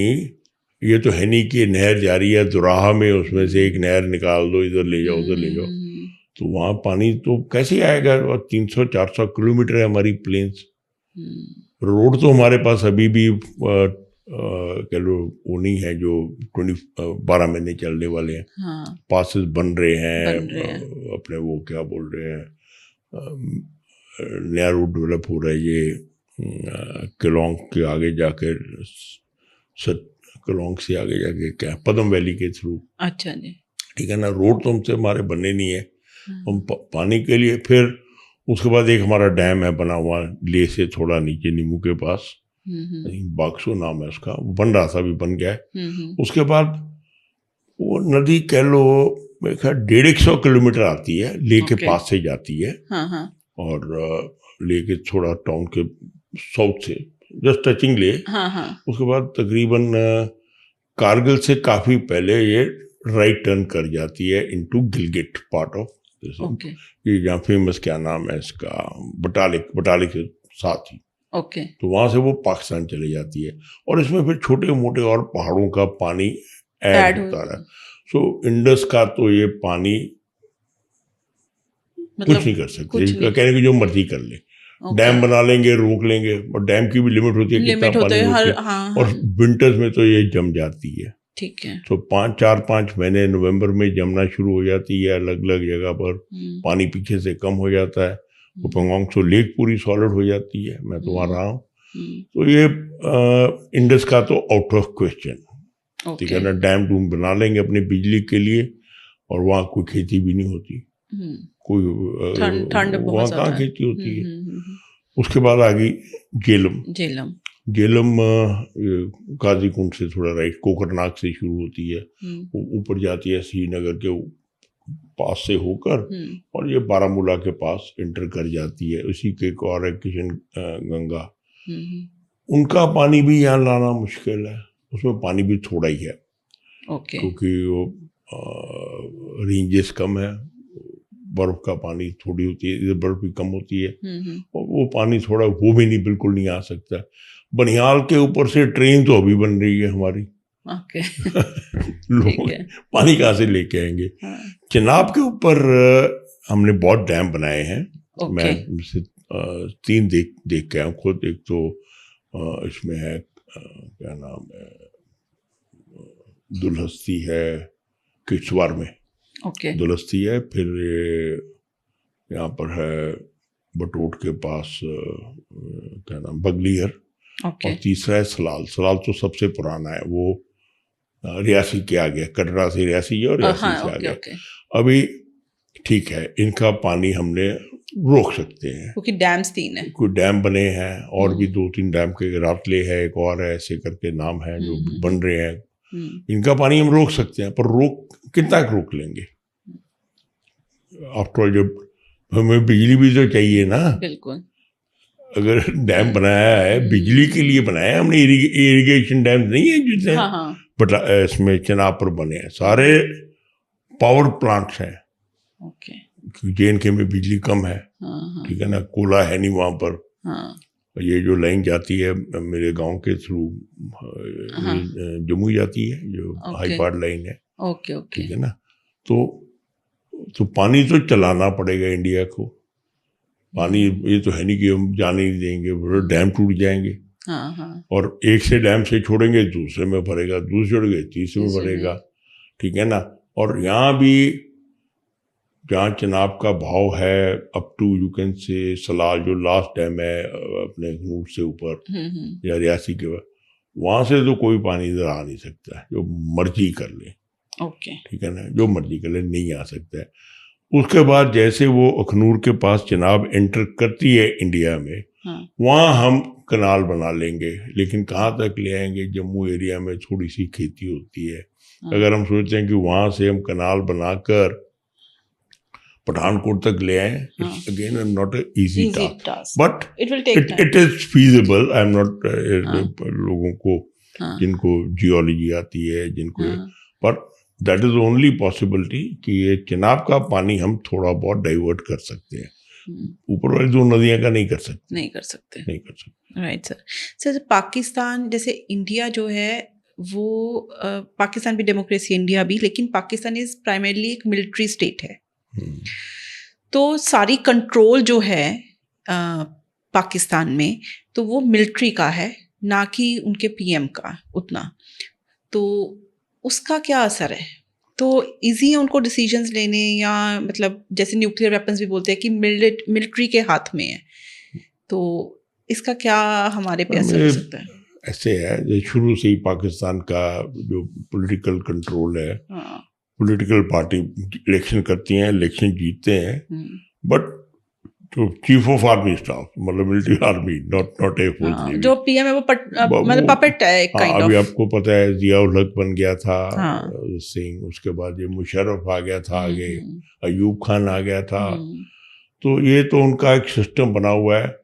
ये तो है नहीं कि नहर जा रही है दुराहा में, उसमें से एक नहर निकाल दो, इधर ले जाओ उधर ले जाओ। तो वहाँ पानी तो कैसे आएगा? 300-400 किलोमीटर है हमारी प्लेन्स। रोड तो हमारे पास अभी भी कह लो वो नहीं है जो 12 महीने चलने वाले हैं। हाँ। पासेस बन रहे हैं। अपने वो क्या बोल रहे हैं, नया रोड डेवलप हो रहा है ये केलोंग के आगे जाकर, केलोंग से आगे जाके क्या पदम वैली के थ्रू। अच्छा जी। ठीक है ना, रोड तो हमसे हमारे बनने नहीं है। हम पानी के लिए फिर उसके बाद एक हमारा डैम है बना हुआ ले से थोड़ा नीचे नीमू के पास, बाक्सो नाम है उसका, बन रहा था, अभी बन गया है। उसके बाद वो नदी कह लो मेरे ख्याल 150 किलोमीटर आती है, ले के पास से जाती है। और ले के थोड़ा टाउन के साउथ से जस्ट टचिंग ले। उसके बाद तकरीबन कारगिल से काफी पहले ये राइट टर्न कर जाती है इनटू गिलगिट पार्ट ऑफ। ये जहाँ फेमस क्या नाम है इसका, बटालिक के साथ ही। तो वहां से वो पाकिस्तान चली जाती है, और इसमें फिर छोटे मोटे और पहाड़ों का पानी ऐड होता है। सो इंडस का तो ये पानी मतलब कुछ नहीं कर सकते, कहने की जो मर्जी कर ले। डैम बना लेंगे, रोक लेंगे, और डैम की भी लिमिट होती है कितना पानी होती है। और विंटर्स में तो ये जम जाती है। ठीक है। तो 4-5 महीने नवंबर में जमना शुरू हो जाती है, अलग अलग जगह पर पानी पीछे से कम हो जाता है। तो पेंगोंग सो लेक पूरी सॉलिड हो जाती है, मैं तो वहाँ रहा हूँ। तो ये इंडस का तो आउट ऑफ क्वेश्चन। ठीक है ना, डैम डूम बना लेंगे अपनी बिजली के लिए, और वहाँ कोई खेती भी नहीं होती, कोई वहाँ कहाँ खेती होती है। उसके बाद आ गई झेलम काजी कुंड से थोड़ा राइट, कोकरनाग से शुरू होती है, वो ऊपर जाती है श्रीनगर के पास से होकर, और ये बारामूला के पास इंटर कर जाती है। उसी के एक और है किशन गंगा। उनका पानी भी यहाँ लाना मुश्किल है, उसमें पानी भी थोड़ा ही है। क्योंकि वो रेंजेस कम है, बर्फ का पानी थोड़ी होती है, इधर बर्फ भी कम होती है, और वो पानी थोड़ा, वो भी नहीं, बिल्कुल नहीं आ सकता। बनिहाल के ऊपर से ट्रेन तो अभी बन रही है हमारी। लोग पानी कहाँ से लेके आएंगे? चिनाब के ऊपर हमने बहुत डैम बनाए हैं। मैं 3 देख के आया खुद। एक तो इसमें है क्या नाम है, दुलहस्ती है किश्तवाड़ में, दुलहस्ती है। फिर यहाँ पर है बटोट के पास क्या नाम, बगलीहर। और तीसरा है सलाल तो सबसे पुराना है, वो रियासी के आ गया, कटरा से रियासी और रियासी से आ गया। अभी ठीक है, इनका पानी हमने रोक सकते हैं क्योंकि डैम्स 3 है, कोई डैम बने हैं, और भी 2-3 डैम के, रातले है एक और है, ऐसे करके नाम है जो बन रहे हैं। इनका पानी हम रोक सकते हैं, पर रोक कितना रोक लेंगे? आफ्टर ऑल जब हमें बिजली भी तो चाहिए ना। बिल्कुल। अगर डैम बनाया है बिजली के लिए बनाया है हमने, इरिगेशन डैम नहीं है जितने बट इसमें चिनाब पर बने हैं, सारे पावर प्लांट्स हैं। JNK में बिजली कम है। ठीक है ना, कोला है नहीं वहाँ पर। ये जो लाइन जाती है मेरे गांव के थ्रू जम्मू जाती है, जो हाई पावर लाइन है। ठीक है ना, तो पानी तो चलाना पड़ेगा इंडिया को। पानी ये तो है नहीं कि हम जाने नहीं देंगे, डैम टूट जाएंगे। और एक से डैम से छोड़ेंगे, दूसरे में भरेगा, दूसरे छोड़ेंगे, तीसरे में भरेगा। ठीक है ना। और यहाँ भी जहाँ चिनाब का भाव है up to you can say Salal, जो लास्ट डैम है अपने अखनूर से ऊपर या रियासी के बाद, वहाँ से तो कोई पानी इधर आ नहीं सकता, जो मर्जी कर ले। ठीक है ना, जो मर्जी कर ले, नहीं आ सकता है। उसके बाद जैसे वो अखनूर के पास चिनाब एंटर करती है इंडिया में, वहाँ हम कनाल बना लेंगे, लेकिन कहाँ तक ले आएंगे? जम्मू एरिया में थोड़ी सी खेती होती है, अगर हम सोचते हैं कि वहाँ से हम कनाल बनाकर पठानकोट तक ले आए, it's again not a easy task, but it is feasible. I am not लोगों को जिनको जियोलॉजी आती है, जिनको, पर दैट इज ओनली पॉसिबिलिटी कि ये चिनाब का पानी हम थोड़ा बहुत डाइवर्ट कर सकते हैं, ऊपर वाली दो नदियां का नहीं कर सकते। Right sir. सर पाकिस्तान जैसे इंडिया जो है वो पाकिस्तान भी डेमोक्रेसी, इंडिया भी, लेकिन पाकिस्तान इज प्राइमरली एक मिलिट्री स्टेट है। तो सारी कंट्रोल जो है पाकिस्तान में, तो वो मिलिट्री का है, ना कि उनके पीएम का उतना। तो उसका क्या असर है? तो इजी है उनको डिसीजंस लेने, या मतलब जैसे न्यूक्लियर वेपन्स भी बोलते हैं कि मिलिट्री के हाथ में है, तो इसका क्या हमारे पे असर हो सकता है? ऐसे है, शुरू से ही पाकिस्तान का जो पॉलिटिकल कंट्रोल है, पॉलिटिकल पार्टी इलेक्शन करती हैं, इलेक्शन जीतते हैं, बट जो चीफ ऑफ आर्मी स्टाफ, मतलब military army, not a full navy, जो पीएम है वो मतलब पपेट है काइंड ऑफ। अभी आपको पता है जियाउल हक बन गया था सिंह, उसके बाद ये मुशर्रफ आ गया था, आगे अयूब खान आ गया था। तो ये तो उनका एक सिस्टम बना हुआ है।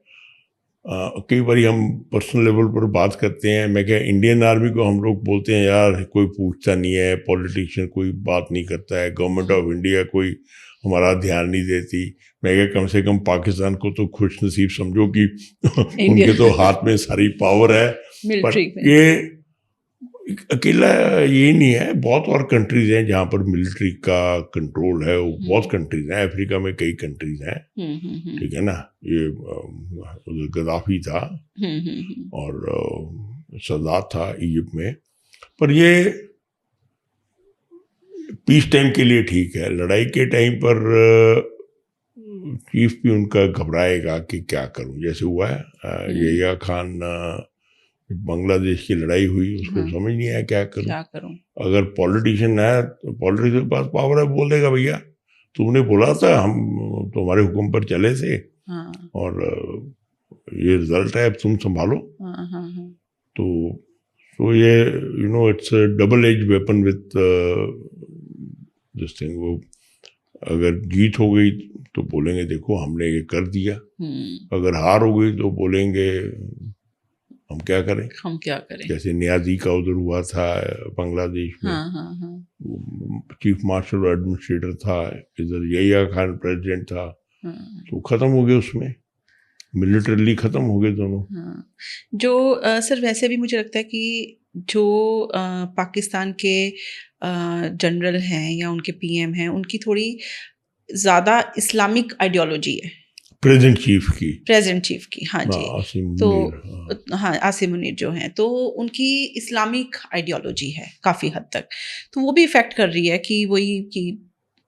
कई बार हम पर्सनल लेवल पर बात करते हैं, मैं क्या, इंडियन आर्मी को हम लोग बोलते हैं यार कोई पूछता नहीं है, पॉलिटिशियन कोई बात नहीं करता है, गवर्नमेंट ऑफ इंडिया कोई हमारा ध्यान नहीं देती। मैं क्या, कम से कम पाकिस्तान को तो खुश नसीब समझो कि उनके तो हाथ में सारी पावर है। पर ये अकेला ये नहीं है, बहुत और कंट्रीज हैं जहाँ पर मिलिट्री का कंट्रोल है। बहुत कंट्रीज हैं, अफ्रीका में कई कंट्रीज हैं, ठीक है ना। ये गद्दाफी था और सदात था इजिप्ट में, पर ये पीस टाइम के लिए ठीक है। लड़ाई के टाइम पर चीफ भी उनका घबराएगा कि क्या करूं, जैसे हुआ है यहिया खान, बांग्लादेश की लड़ाई हुई, उसको समझ नहीं आया क्या करूं। अगर पॉलिटिशियन है, तो पॉलिटिशियन के पास पावर है, बोल देगा भैया तुमने बोला था, हम तुम्हारे हुक्म पर चले थे, और ये रिजल्ट है, अब तुम संभालो। तो ये it's double edge weapon with this thing. वो अगर जीत हो गई तो बोलेंगे देखो हमने ये कर दिया, अगर हार हो गई तो बोलेंगे हम क्या करें। जैसे नियाजी का उधर हुआ था बांग्लादेश में, चीफ मार्शल एडमिनिस्ट्रेटर था, इधर यहिया खान प्रेसिडेंट था, तो खत्म हो गए, उसमें मिलिटरली खत्म हो गए दोनों। जो सर वैसे भी मुझे लगता है कि जो पाकिस्तान के जनरल हैं या उनके पीएम हैं, उनकी थोड़ी ज़्यादा इस्लामिक आइडियोलॉजी है प्रेजेंट चीफ की। हाँ जी, तो हाँ आसिम मुनीर जो हैं, तो उनकी इस्लामिक आइडियोलॉजी है काफ़ी हद तक, तो वो भी इफेक्ट कर रही है कि वही कि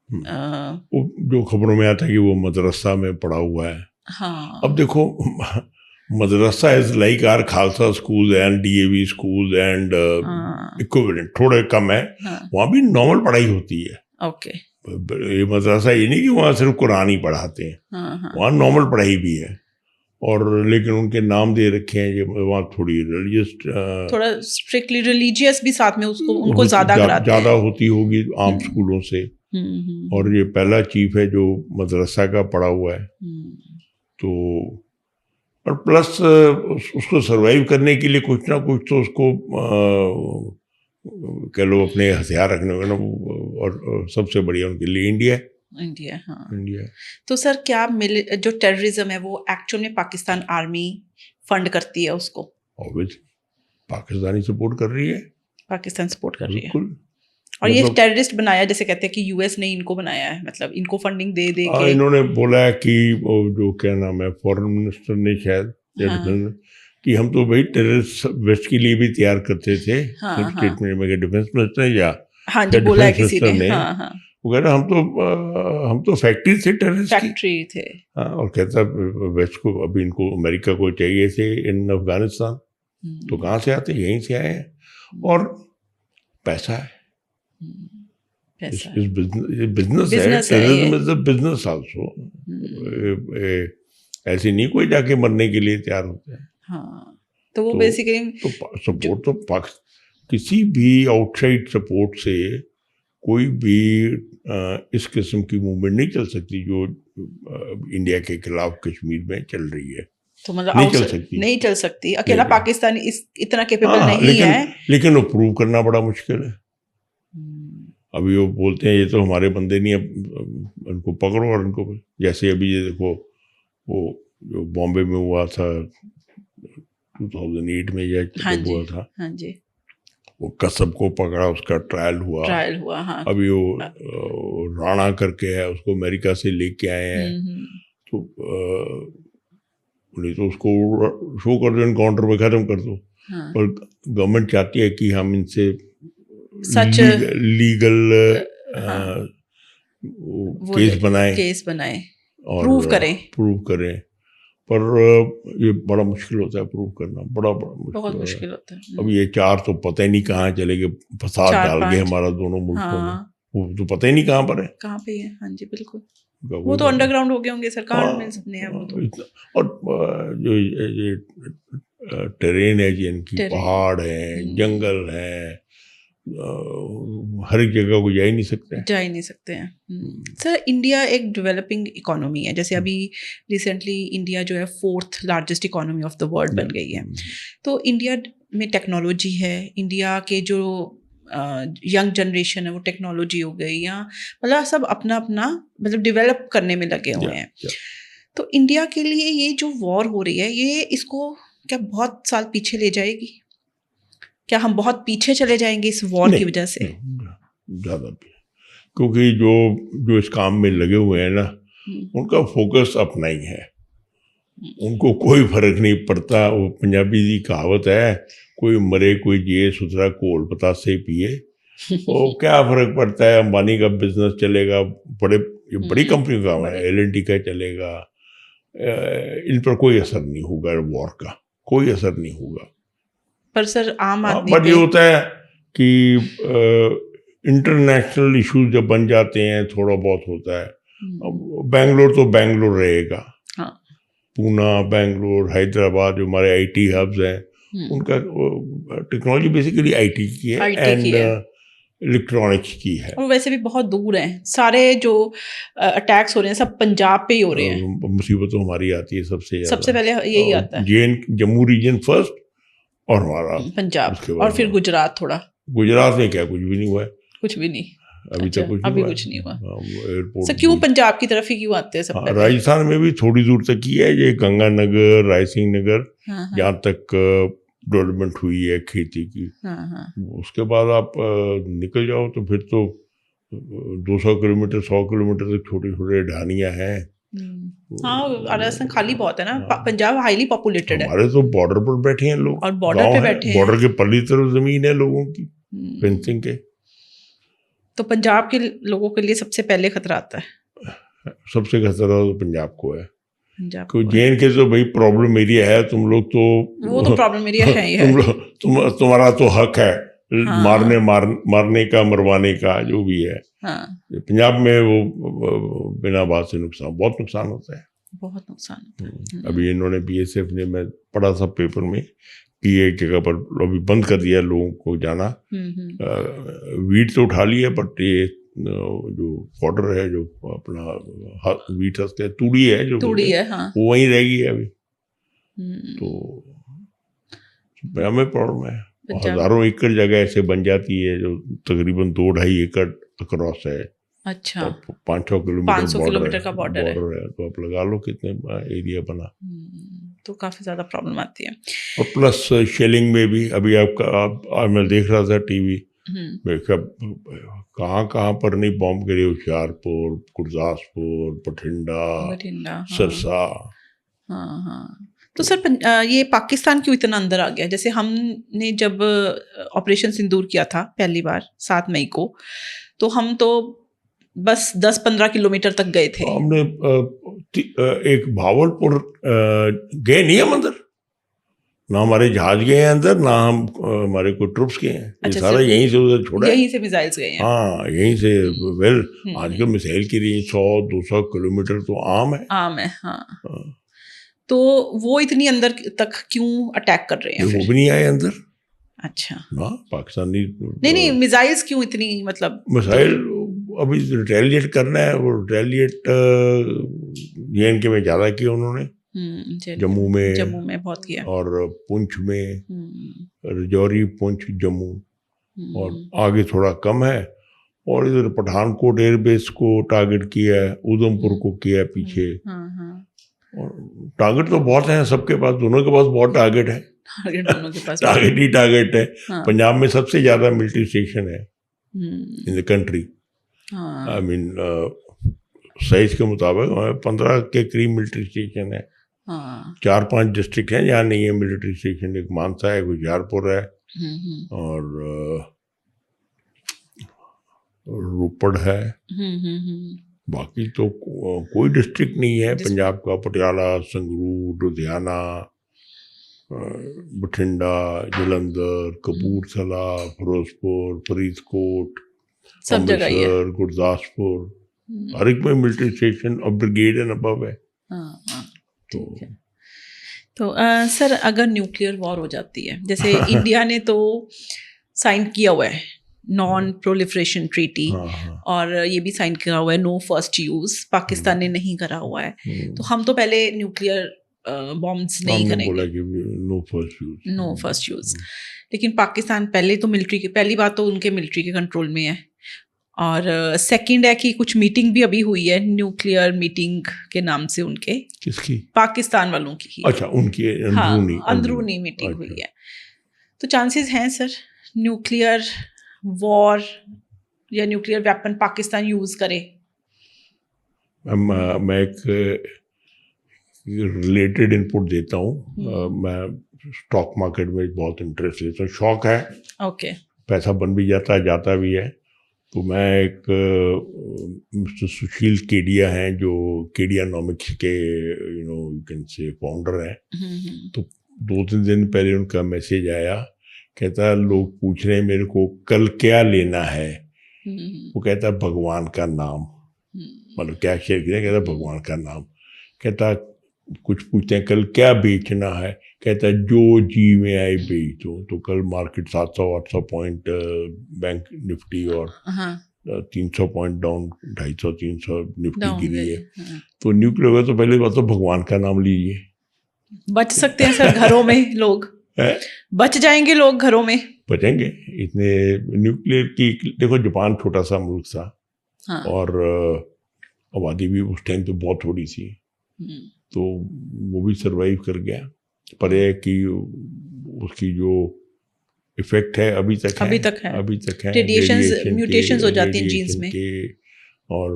जो खबरों में आता है कि वो मदरसा में पढ़ा हुआ है। हाँ, अब देखो, madrasa is like our Khalsa school and DAV school and equivalent, थोड़े कम है। वहाँ भी नॉर्मल पढ़ाई होती है। ओके, ये मदरसा ये नहीं कि वहाँ सिर्फ कुरान ही पढ़ाते हैं, वहाँ नॉर्मल पढ़ाई भी है, और लेकिन उनके नाम दे रखे हैं, ये वहाँ थोड़ी रिलीजियस, थोड़ा स्ट्रिक्टली रिलीजियस भी साथ में उसको उनको ज़्यादा होती होगी आम स्कूलों से। और ये पहला चीफ है जो मदरसा का पढ़ा हुआ है, तो और प्लस उसको सरवाइव करने के लिए कुछ ना कुछ तो उसको कह लो अपने हथियार रखने होंगे ना, और सबसे बढ़िया उनके लिए इंडिया। हाँ, इंडिया। तो सर क्या जो टेररिज्म है वो एक्चुअल में पाकिस्तान आर्मी फंड करती है उसको? ऑब्वियसली पाकिस्तानी सपोर्ट कर रही है, पाकिस्तान सपोर्ट कर रही है। और ये टेररिस्ट बनाया, जैसे कहते हैं कि यूएस ने इनको बनाया है, मतलब इनको फंडिंग दे के। इन्होंने बोला है कि जो क्या नाम है, फॉरेन मिनिस्टर ने शायद, कि हम तो भाई टेररिस्ट वेस्ट के लिए भी तैयार करते थे। स्टेटमेंट में डिफेंस मिनिस्टर या बोला है किसी ने, वो कह रहे हम तो फैक्ट्री थे, टेररिस्ट थे। और कहता वेस्ट को, अभी इनको अमेरिका को चाहिए थे इन अफगानिस्तान, तो कहाँ से आते, यहीं से आए हैं, और पैसा है, बिजनेस है, terrorism is a business also. ऐसे नहीं कोई जाके मरने के लिए तैयार होते हैं। हाँ, तो वो बेसिकली तो सपोर्ट तो किसी भी आउटसाइड सपोर्ट से कोई भी इस किस्म की मूवमेंट नहीं चल सकती जो इंडिया के खिलाफ कश्मीर में चल रही है। तो मतलब नहीं चल सकती। अकेला पाकिस्तान इतना कैपेबल नहीं है। लेकिन वो प्रूव करना बड़ा मुश्किल है। अभी वो बोलते हैं ये तो हमारे बंदे नहीं, अब उनको पकड़ो और उनको, जैसे अभी ये देखो वो जो बॉम्बे में हुआ था 2008 में या हुआ था, हाँ जी, वो कसब को पकड़ा, उसका ट्रायल हुआ। हाँ। अभी वो राणा करके है, उसको अमेरिका से लेके आए हैं, तो नहीं तो उसको शो कर दो, एनकाउंटर में खत्म कर दो। हाँ। पर गवर्नमेंट चाहती है कि हम इनसे सच लीगल केस बनाए और प्रूव करें। पर ये बड़ा मुश्किल होता है प्रूव करना, बहुत मुश्किल होता है। अब ये 4 तो पता ही नहीं कहाँ चले गए, फसाद डाल गए हमारा दोनों मुल्कों में। वो तो पता ही नहीं कहाँ पर है, कहाँ पे है। हाँ जी बिल्कुल, वो तो अंडरग्राउंड हो गए होंगे, सरकार में नहीं है वो तो। और जो ये टेरेन है जी, इनकी पहाड़ है, जंगल है, हर एक जगह को जा ही नहीं सकते हैं। सर इंडिया एक डेवलपिंग इकोनॉमी है, जैसे अभी रिसेंटली इंडिया जो है 4th largest economy of the world बन गई है। तो इंडिया में टेक्नोलॉजी है, इंडिया के जो यंग जनरेशन है वो टेक्नोलॉजी हो गई, या मतलब सब अपना अपना मतलब डेवलप करने में लगे हुए हैं। तो इंडिया के लिए ये जो वॉर हो रही है, ये इसको क्या बहुत साल पीछे ले जाएगी? क्या हम बहुत पीछे चले जाएंगे इस वॉर की वजह से? ज़्यादा, क्योंकि जो इस काम में लगे हुए हैं ना, उनका फोकस अपना ही है, उनको कोई फर्क नहीं पड़ता। वो पंजाबी की कहावत है, कोई मरे कोई जिए सुथरा घोल बतासे पिए। वो क्या फर्क पड़ता है, अंबानी का बिजनेस चलेगा, बड़ी कंपनी का है, L&T का चलेगा, इन पर कोई असर नहीं होगा, वॉर का कोई असर नहीं होगा। पर सर आम आदमी बट ये होता है कि इंटरनेशनल इश्यूज जब बन जाते हैं, थोड़ा बहुत होता है। बेंगलोर तो बेंगलोर रहेगा, हाँ। पूना, बेंगलोर, हैदराबाद जो हमारे IT हब्स हैं, उनका टेक्नोलॉजी बेसिकली IT की है एंड इलेक्ट्रॉनिक्स की है। और वैसे भी बहुत दूर हैं, सारे जो अटैक्स हो रहे हैं सब पंजाब पे ही हो रहे हैं। मुसीबत तो हमारी आती है सबसे पहले यही आता है, जम्मू रीजन फर्स्ट और हमारा पंजाब, और फिर गुजरात थोड़ा। गुजरात में क्या कुछ भी नहीं हुआ है, कुछ भी नहीं अभी तक कुछ नहीं हुआ। सर क्यों पंजाब की तरफ ही क्यों आते हैं सब पहले? राजस्थान में भी थोड़ी दूर तक की है, ये गंगानगर, रायसिंह नगर, जहाँ तक डेवलपमेंट हुई है खेती की। उसके बाद आप निकल जाओ तो फिर तो 200 किलोमीटर 100 किलोमीटर तक छोटे छोटे ढानियाँ हैं। हाँ, राजस्थान खाली बहुत है ना, पंजाब हाईली पॉपुलेटेड है। हमारे तो बॉर्डर पर बैठे हैं लोग, और बॉर्डर पे बैठे हैं, बॉर्डर के पल्ली तरफ जमीन है लोगों की, फेंसिंग के। तो पंजाब के लोगों के लिए सबसे पहले खतरा आता है, सबसे खतरा तो पंजाब को है। क्योंकि JNK के तो भाई प्रॉब्लम एरिया है, तुम लोग तो वो तो प्रॉब्लम एरिया है ही है। तुम्हारा तो हक है मारने का, मरवाने का, जो भी है। पंजाब में वो बिना बात से बहुत नुकसान होता है, बहुत नुकसान। अभी इन्होंने BSF ने, मैं पढ़ा था पेपर में कि एक जगह पर अभी बंद कर दिया लोगों को जाना। वीट तो उठा लिया, बट ये जो फॉडर है, जो अपना वीट है, तूड़ी है, वो वहीं रह गई है अभी। तो हमें प्रॉब्लम है, हजारों एकड़ जगह ऐसे बन जाती है जो तकरीबन 2-2.5 एकड़ अक्रॉस है। अच्छा, 500 किलोमीटर का बॉर्डर है, तो आप लगा लो कितने एरिया बना। तो काफी ज्यादा प्रॉब्लम आती है। और प्लस शेलिंग में भी अभी आप मैं देख रहा था टीवी में, कहाँ पर नहीं बॉम्ब गिरे, होशियारपुर, गुरदासपुर, बठिंडा, सरसा। हाँ। तो सर ये पाकिस्तान क्यों इतना अंदर आ गया? जैसे हमने जब ऑपरेशन सिंदूर किया था पहली बार 7 मई को, तो हम तो बस 10-15 किलोमीटर तक गए थे। हमने एक भावलपुर गए नहीं हम अंदर, ना हमारे जहाज गए हैं अंदर, ना हम हमारे कोई ट्रुप्स गए हैं। अच्छा, सारा यहीं से उधर छोड़ा, यहीं से मिसाइल्स गए हैं। हाँ, यहीं से। वेल आजकल मिसाइल की रेंज 100-200 किलोमीटर तो आम है। हाँ। तो वो इतनी अंदर तक क्यों अटैक कर रहे हैं वो फिर? भी नहीं आए अंदर अच्छा, ना पाकिस्तानी। नहीं मिसाइल्स क्यों इतनी, मतलब मिसाइल अभी रिटेलिएट करना है, वो रिटेलिएट JNK में ज़्यादा किया उन्होंने, जम्मू में बहुत किया, और पुंछ में, रजौरी, पुंछ, जम्मू, और आगे थोड़ा कम है। और इधर पठानकोट एयरबेस को टारगेट किया है, उधमपुर को किया है पीछे। और टारगेट तो बहुत है सबके पास, दोनों के पास बहुत टारगेट है। दोनों के पास टारगेट ही टारगेट है। पंजाब में सबसे ज्यादा मिलिट्री स्टेशन है in the country. I mean size के मुताबिक 15 के करीब मिलिट्री स्टेशन है। 4-5 डिस्ट्रिक्ट हैं जहाँ नहीं है मिलिट्री स्टेशन। एक मानसा है, हुशियारपुर है, और रोपड़ है। बाकी तो कोई डिस्ट्रिक्ट नहीं है पंजाब का। पटियाला, संगरूर, लुधियाना, बठिंडा, जलंधर, कपूरथला, फिरोजपुर, फरीदकोट, अमृतसर, गुरदासपुर, हर एक में मिलिट्री स्टेशन और ब्रिगेड एंड अबव है। तो सर, अगर न्यूक्लियर वॉर हो जाती है, जैसे इंडिया ने तो साइन किया हुआ है नॉन प्रोलिफरेशन ट्रीटी, और ये भी साइन किया हुआ है नो फर्स्ट यूज, पाकिस्तान ने नहीं करा हुआ है। तो हम तो पहले न्यूक्लियर बॉम्ब्स नहीं करेंगे, नो फर्स्ट यूज। लेकिन पाकिस्तान पहले तो मिलिट्री की, पहली बात तो उनके मिलिट्री के कंट्रोल में है, और सेकंड है कि कुछ मीटिंग भी अभी हुई है न्यूक्लियर मीटिंग के नाम से उनके। किसकी? पाकिस्तान वालों की ही। अच्छा, उनकी अंदरूनी मीटिंग हुई है। तो चांसेस हैं सर न्यूक्लियर वॉर या न्यूक्लियर वेपन पाकिस्तान यूज करे? मैं एक रिलेटेड इनपुट देता हूँ। मैं स्टॉक मार्केट में बहुत इंटरेस्ट लेता हूँ, शौक है। ओके। पैसा बन भी जाता है, जाता भी है। तो मैं एक मिस्टर सुशील केडिया हैं, जो केडियानॉमिक्स के यू कैन से फाउंडर हैं। तो 2-3 दिन पहले उनका मैसेज आया, कहता लोग पूछ रहे हैं मेरे को कल क्या लेना है। वो कहता भगवान का नाम, मतलब क्या शेयर किया, कहता भगवान का नाम। कहता कुछ पूछते हैं कल क्या बेचना है, कहता जो जी में आए बेच दो। तो कल मार्केट 700-800 पॉइंट बैंक निफ्टी और 300 पॉइंट डाउन, 250-300 निफ्टी गिरी है। तो न्यूक्लियर होगा तो पहले बात तो भगवान का नाम लीजिए। बच सकते हैं सर घरों में लोग? बच जाएंगे लोग घरों में? बचेंगे। इतने न्यूक्लियर की, देखो जापान छोटा सा मुल्क था, और आबादी भी उस टाइम तो बहुत थोड़ी सी, तो वो भी सरवाइव कर गया। पर यह कि उसकी जो इफेक्ट है अभी तक है। रेडिएशंस, म्यूटेशंस हो जाती हैं जीन्स में, और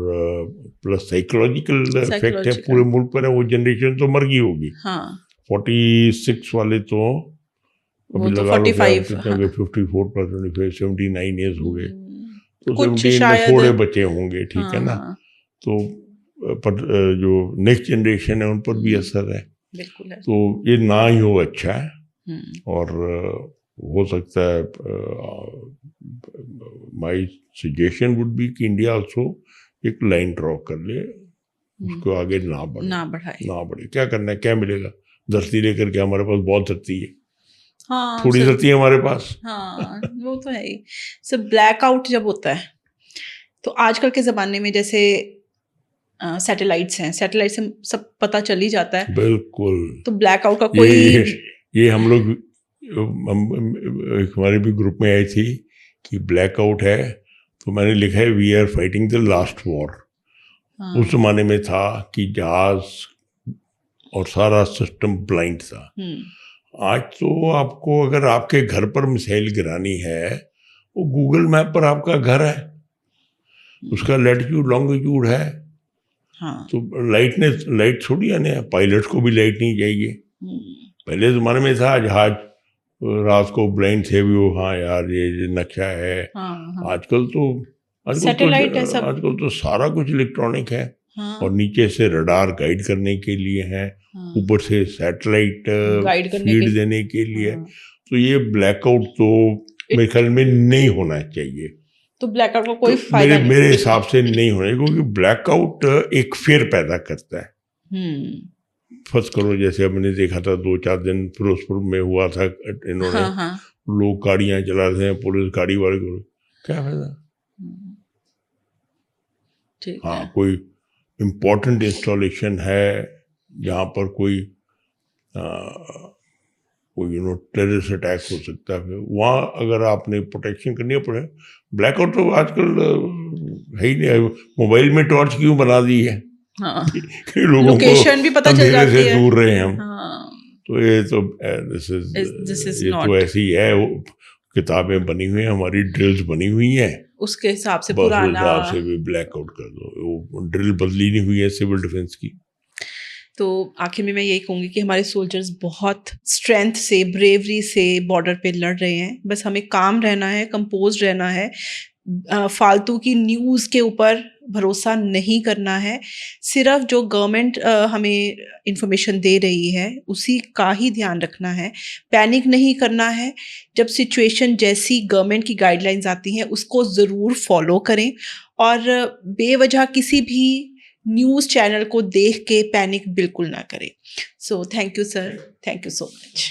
प्लस साइकोलॉजिकल इफेक्ट है पूरे मुल्क पर है। वो जनरेशन तो मर गई होगी। 46 वाले तो अभी लगा लो 54, 79 ईयर्स हो गए, तो 17 में थोड़े बचे होंगे, ठीक है ना। तो पर जो नेक्स्ट जनरेशन है उन पर भी असर है। बिल्कुल है। तो ये ना ही हो अच्छा है, और हो सकता है माय सजेशन वुड बी कि इंडिया आल्सो एक लाइन ड्रॉ कर ले, उसको आगे ना बढ़े। क्या करना है, क्या मिलेगा धरती लेकर के? हमारे पास बहुत धरती है, थोड़ी धरती है हमारे पास। वो तो है ही। सर ब्लैकआउट जब होता है तो आजकल के ज़माने में जैसे सैटेलाइट्स हैं, सैटेलाइट से सब पता चल ही जाता है। बिल्कुल। तो ब्लैकआउट का कोई ये हम लोग हमारे भी ग्रुप में आई थी कि ब्लैकआउट है, तो मैंने लिखा है we are fighting the last war. उस जमाने में था कि जहाज और सारा सिस्टम ब्लाइंड था। आज तो आपको अगर आपके घर पर मिसाइल गिरानी है, वो गूगल मैप पर आपका घर है, उसका लैटिट्यूड लॉन्गिट्यूड है। तो लाइट थोड़ी आने है, पायलट को भी लाइट नहीं चाहिए। पहले ज़माने में था जहाज रात को ब्लाइंड थे भी, वो हाँ यार ये नक्शा है। आजकल तो सारा कुछ इलेक्ट्रॉनिक है, और नीचे से रडार गाइड करने के लिए है, ऊपर से सैटेलाइट फीड देने के लिए। तो ये ब्लैकआउट तो मेरे ख्याल में नहीं होना चाहिए। तो ब्लैकआउट का कोई फायदा नहीं, मेरे हिसाब से नहीं होना, क्योंकि ब्लैकआउट एक फेयर पैदा करता है। फर्स्ट करो, जैसे हमने देखा था 2-4 दिन फिरोजपुर में हुआ था, इन्होंने हाँ हाँ लोग गाड़ियां चला रहे हैं, पुलिस गाड़ी वाले को, क्या फायदा। ठीक हाँ, है। कोई इम्पोर्टेंट इंस्टॉलेशन है जहाँ पर कोई टेररिस्ट अटैक हो सकता है, वहाँ अगर आपने प्रोटेक्शन करनी पड़े। ब्लैकआउट तो आजकल है ही नहीं, मोबाइल में टॉर्च क्यों बना दी है हाँ कि लोगों लोकेशन भी को पता चल अंधेरे जाती से है। दूर रहे हम। हाँ तो ये तो this is ये not- तो ऐसी है, वो किताबें बनी हुई हैं, हमारी ड्रिल्स बनी हुई हैं, उसके हिसाब से बस उस पुराना। हिसाब से भी ब्लैकआउट कर दो, वो ड्रिल बदली नहीं हुई है सिविल डिफेंस की। तो आखिर में मैं यही कहूँगी कि हमारे सोल्जर्स बहुत स्ट्रेंथ से, ब्रेवरी से बॉर्डर पे लड़ रहे हैं। बस हमें काम रहना है, कंपोज रहना है, फालतू की न्यूज़ के ऊपर भरोसा नहीं करना है। सिर्फ जो गवर्नमेंट हमें इंफॉर्मेशन दे रही है उसी का ही ध्यान रखना है, पैनिक नहीं करना है। जब सिचुएशन जैसी गवर्नमेंट की गाइडलाइंस आती हैं उसको ज़रूर फॉलो करें, और बेवजह किसी भी न्यूज़ चैनल को देख के पैनिक बिल्कुल ना करें। So thank you sir, thank you so much.